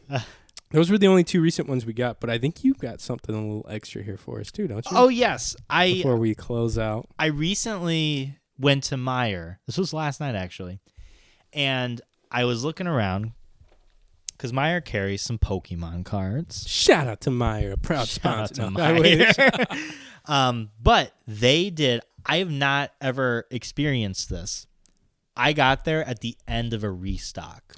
Those were the only 2 recent ones we got, but I think you got something a little extra here for us too, don't you? Oh yes, Before we close out. I recently went to Meijer. This was last night actually, and I was looking around because Meijer carries some Pokemon cards. Shout out to Meyer, a proud Shout out sponsor. to No, I wish. Meijer. But they did. I have not ever experienced this. I got there at the end of a restock.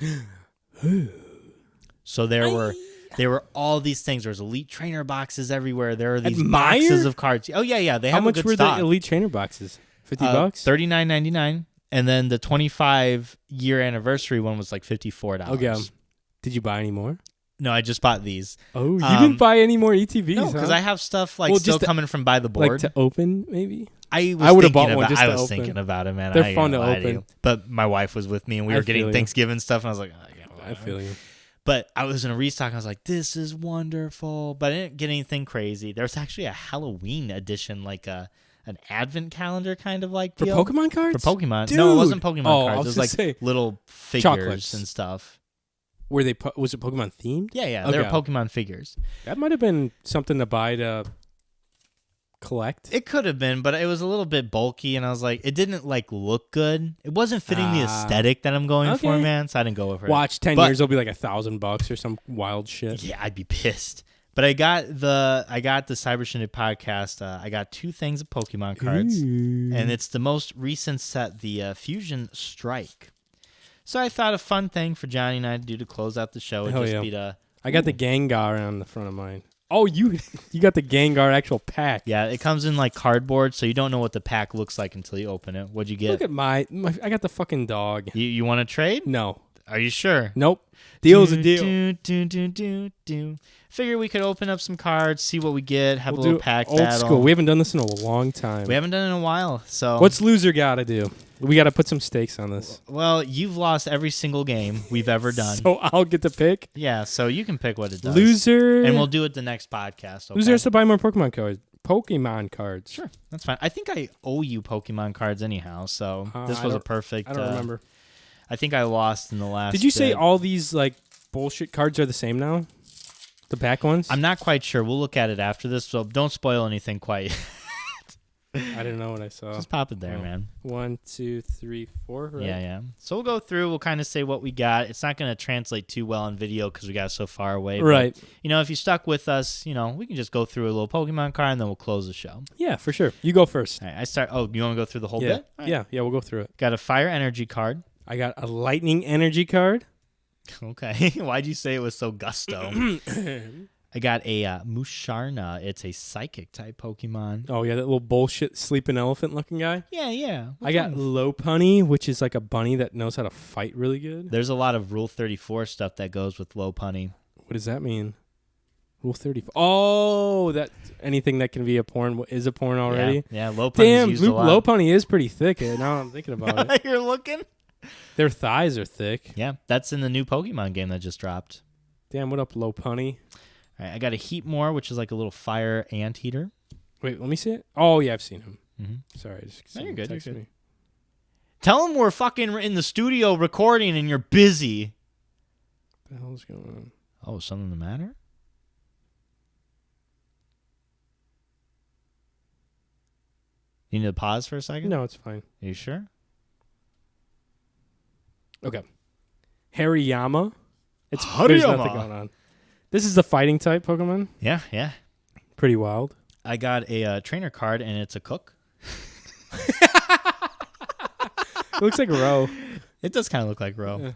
So there were all these things. There was Elite Trainer boxes everywhere. There are these boxes of cards. Oh yeah. They How have much a good were stock. the Elite Trainer boxes? $50? $39.99, and then the 25-year anniversary one was like $54. Okay. Did you buy any more? No, I just bought these. Oh, you didn't buy any more ETVs? No, because huh? I have stuff like Well, still just to- coming from by the board. Like to open, maybe. I would've bought one just I to was open. thinking about it, man. They're I ain't fun gonna to lie open. you. But my wife was with me, and we I were feel getting you. Thanksgiving stuff, and I was like, I can't I feel you. But I was in a restock, and I was like, this is wonderful. But I didn't get anything crazy. There's actually a Halloween edition, like an advent calendar kind of like For deal. Pokemon cards? For Pokemon. Dude. No, it wasn't Pokemon Oh, I cards. It was was gonna like say, little figures chocolates. and stuff. Was it Pokemon themed? Yeah. They were Okay. Pokemon figures. That might have been something to buy to collect. It could have been, but it was a little bit bulky, and I was like, it didn't like look good. It wasn't fitting the aesthetic that I'm going for, okay. man. So I didn't go for it. Watch 10 But- years, it'll be like $1,000 or some wild shit. Yeah, I'd be pissed. But I got the Cyber Shindig podcast. I got 2 things of Pokemon cards, and it's the most recent set, the Fusion Strike. So I thought a fun thing for Johnny and I to do to close out the show would Hell just yeah. be to I got the Gengar on the front of mine. Oh, you got the Gengar actual pack. yeah, it comes in like cardboard, so you don't know what the pack looks like until you open it. What'd you get? Look at my I got the fucking dog. You want to trade? No. Are you sure? Nope. Deal's a deal. Do. Figure we could open up some cards, see what we get, have We'll a little do pack old battle. school. We haven't done this in a long time. We haven't done it in a while, so What's loser got to do? We got to put some stakes on this. well, you've lost every single game we've ever done. So I'll get to pick. Yeah, so you can pick what it does. Loser. And we'll do it the next podcast. Okay? Loser has to buy more Pokemon cards. Pokemon cards. Sure, that's fine. I think I owe you Pokemon cards anyhow, so this I was a don't- perfect. I don't remember. I think I lost in the last. Did you say bit. all these like bullshit cards are the same now? The back ones? I'm not quite sure. We'll look at it after this, so don't spoil anything quite. I didn't know what I saw. Just pop it there, Oh. man. 1, 2, 3, 4. Right? Yeah. So we'll go through. We'll kind of say what we got. It's not going to translate too well on video because we got so far away. but, Right. if you stuck with us, we can just go through a little Pokemon card and then we'll close the show. Yeah, for sure. You go first. All right, I start. Oh, you want to go through the whole Yeah. bit? All right. Yeah, we'll go through it. Got a Fire Energy card. I got a Lightning Energy card. Okay. Why'd you say it was so gusto? I got a Musharna. It's a psychic type Pokemon. Oh, yeah, that little bullshit sleeping elephant looking guy. Yeah. I got Lopunny, which is like a bunny that knows how to fight really good. There's a lot of Rule 34 stuff that goes with Lopunny. What does that mean? Rule 34. Oh, that anything that can be a porn is a porn already. Yeah, Lopunny's Damn, used a lot. Lopunny is pretty thick. Now I'm thinking about it. You're looking? Their thighs are thick. Yeah, that's in the new Pokemon game that just dropped. Damn, what up, Lopunny? All right, I got a Heatmore, which is like a little fire anteater. Wait, let me see it. Oh, yeah, I've seen him. Mm-hmm. Sorry, just No, you're someone good, you're texted good. me. Tell them we're fucking in the studio recording and you're busy. What the hell's going on? Oh, something the matter? You need to pause for a second? No, it's fine. Are you sure? Okay. Hariyama. There's nothing Hariyama. going on. This is a fighting type Pokemon. Yeah. Pretty wild. I got a trainer card and it's a cook. It looks like Ro. It does kind of look like Ro. Yeah.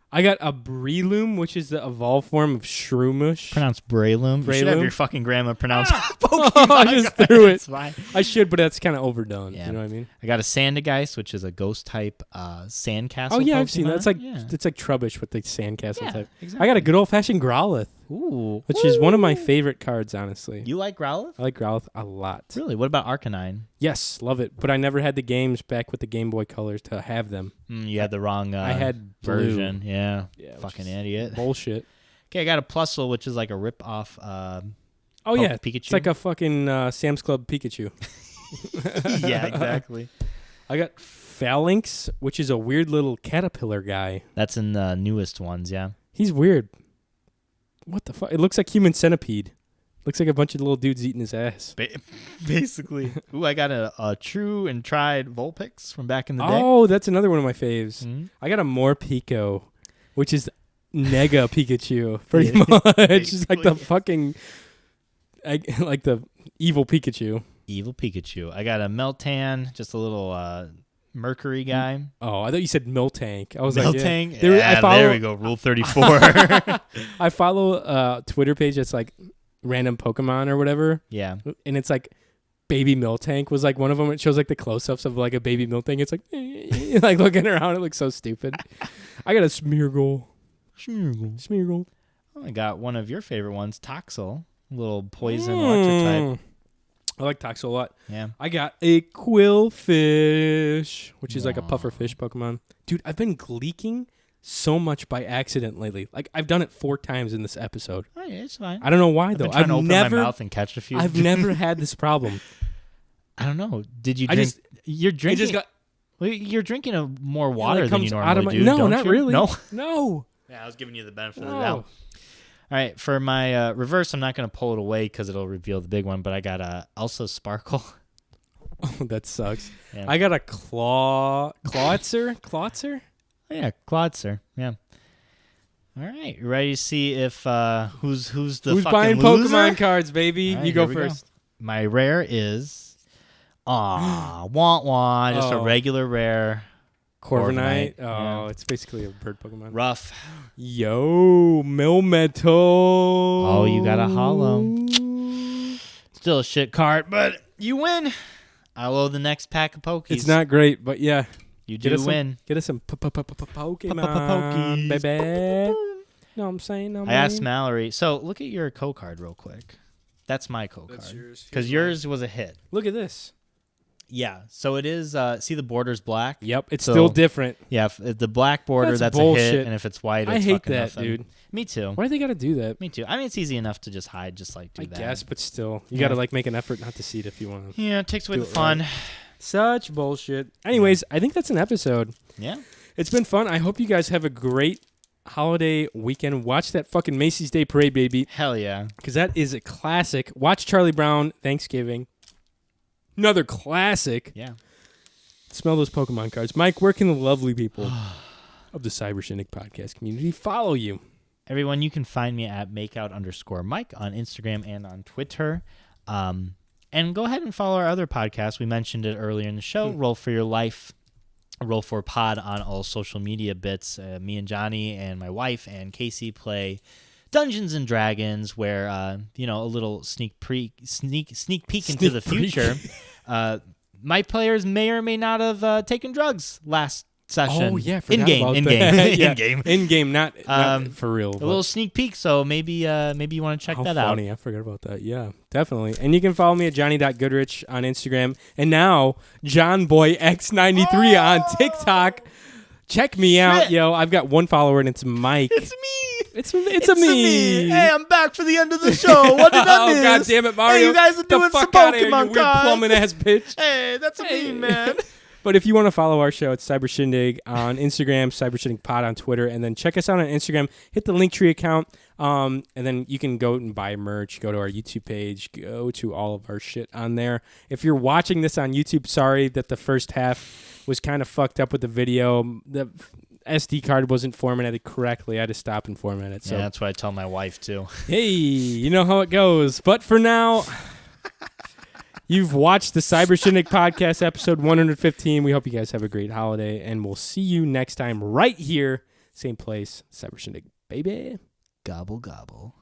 I got a Breloom, which is the evolved form of Shroomish. Pronounced Breloom. You should have Breloom? your fucking grandma pronounce Pokemon. I just threw it. It's fine. I should, but that's kind of overdone. Yeah. You know what I mean? I got a Sandigeist, which is a ghost type sandcastle. Oh yeah, Pokemon. I've seen that. It's like Yeah. it's like Trubbish with the sandcastle Yeah, type. exactly. I got a good old fashioned Growlithe, Ooh. which is one of my favorite cards, honestly. You like Growlithe? I like Growlithe a lot. Really? What about Arcanine? Yes, love it. But I never had the games back with the Game Boy Colors to have them. You had the wrong I had blue. version. Yeah. Yeah, which Fucking is idiot. Bullshit. Okay, I got a Plusle, which is like a rip-off Oh yeah, Pikachu. it's like a fucking Sam's Club Pikachu. yeah, exactly. I got Phalanx, which is a weird little caterpillar guy. That's in the newest ones, yeah. He's weird. What the fuck? It looks like Human Centipede. Looks like a bunch of little dudes eating his ass. Basically. Ooh, I got a true and tried Vulpix from back in the day. Oh, that's another one of my faves. Mhm. I got a Morpeko, which is Nega Pikachu, pretty much. Just like the fucking, like the evil Pikachu. Evil Pikachu. I got a Meltan, just a little Mercury guy. Oh, I thought you said Miltank. I was like, Miltank? yeah. There we go. Rule 34. I follow a Twitter page that's like random Pokemon or whatever, yeah. and it's like Baby Miltank was like one of them. It shows like the close-ups of like a baby Miltank. It's like like looking around. It looks so stupid. I got a Smeargle. Smeargle. Oh, I got one of your favorite ones, Toxel. Little poison electric type. I like Toxel a lot. Yeah. I got a Quillfish, which is like a pufferfish Pokemon. Dude, I've been gleeking so much by accident lately. Like I've done it 4 times in this episode. Oh, yeah, it's fine. I don't know why I've though. been trying I've to open never my mouth and catch a few. I've never had this problem. I don't know. Did you I drink? just- You're drinking. just got- well, you're drinking more It, water like, than you comes normally out of my do. No, don't not you? really. No. No. Yeah, I was giving you the benefit of No. the doubt. All right, for my reverse, I'm not going to pull it away because it'll reveal the big one, but I got a Elsa Sparkle. Oh, that sucks. Yeah. I got a Clawitzer. Oh, yeah, Clawitzer. Yeah. All right, you ready to see if who's the Who's fucking buying loser? Pokemon cards, baby? All right, You go here we first. My rare is wah, just a Oh. regular rare. Corviknight. Oh, Yeah. it's basically a bird Pokemon. Rough. Yo, Melmetal. Oh, you got a hollow. Still a shit card, but you win. I'll owe the next pack of Pokies. It's not great, but yeah. You Get do us win. Get us some Pokemon, Pokies. baby. No, I'm saying no. I asked Mallory. So look at your co-card real quick. That's my co-card. That's yours. Because Here's yours was a hit. Look at this. Yeah. So it is. See the border's black. Yep, it's So- still different. Yeah. If the black border, that's a bullshit. hit, and if it's white, it's I hate fucking that, nothing. dude. Me too. Why do they got to do that? Me too. I mean, it's easy enough to just hide, just like do I that. guess, but still, you Yeah. got to like make an effort not to see it if you want to. Yeah, it takes away Do the it fun. Such bullshit. Anyways, I think that's an episode. Yeah. It's been fun. I hope you guys have a great holiday weekend. Watch that fucking Macy's Day Parade, baby, Hell yeah. because that is a classic. Watch Charlie Brown Thanksgiving. Another classic. Yeah. Smell those Pokemon cards. Mike, where can the lovely people of the Cyber Shindig podcast community follow you? Everyone, you can find me at makeout_Mike on Instagram and on Twitter. And go ahead and follow our other podcasts. We mentioned it earlier in the show, Roll for Your Life, Roll for Pod on all social media bits. Me and Johnny and my wife and Casey play Dungeons and Dragons, where a little sneak peek into the future. My players may or may not have taken drugs last session. Oh, yeah. in game, Yeah. in game. In game, not for real. A little sneak peek, so maybe you want to check that out. Funny. I forgot about that. Yeah, definitely. And you can follow me at johnny.goodrich on Instagram. And now, JohnBoyX93 on TikTok. Check me out, Shit. yo. I've got one follower, and it's Mike. It's me. It's a me. Hey, I'm back for the end of the show. What did I miss? Oh, God damn it, Mario. Hey, you guys are Get doing the some fuck outta here, you Pokemon weird cards. plumbing ass bitch. Hey, that's a me, man. But if you want to follow our show, it's Cyber Shindig on Instagram, Cyber Shindig Pod on Twitter, and then check us out on Instagram. Hit the Linktree account, and then you can go and buy merch. Go to our YouTube page. Go to all of our shit on there. If you're watching this on YouTube, sorry that the first half was kind of fucked up with the video. The SD card wasn't formatted correctly. I had to stop and format it. So Yeah, that's what I tell my wife too. hey, you know how it goes. But for now, you've watched the Cyber Shindig podcast, episode 115. We hope you guys have a great holiday, and we'll see you next time right here, same place. Cyber Shindig, baby. Gobble, gobble.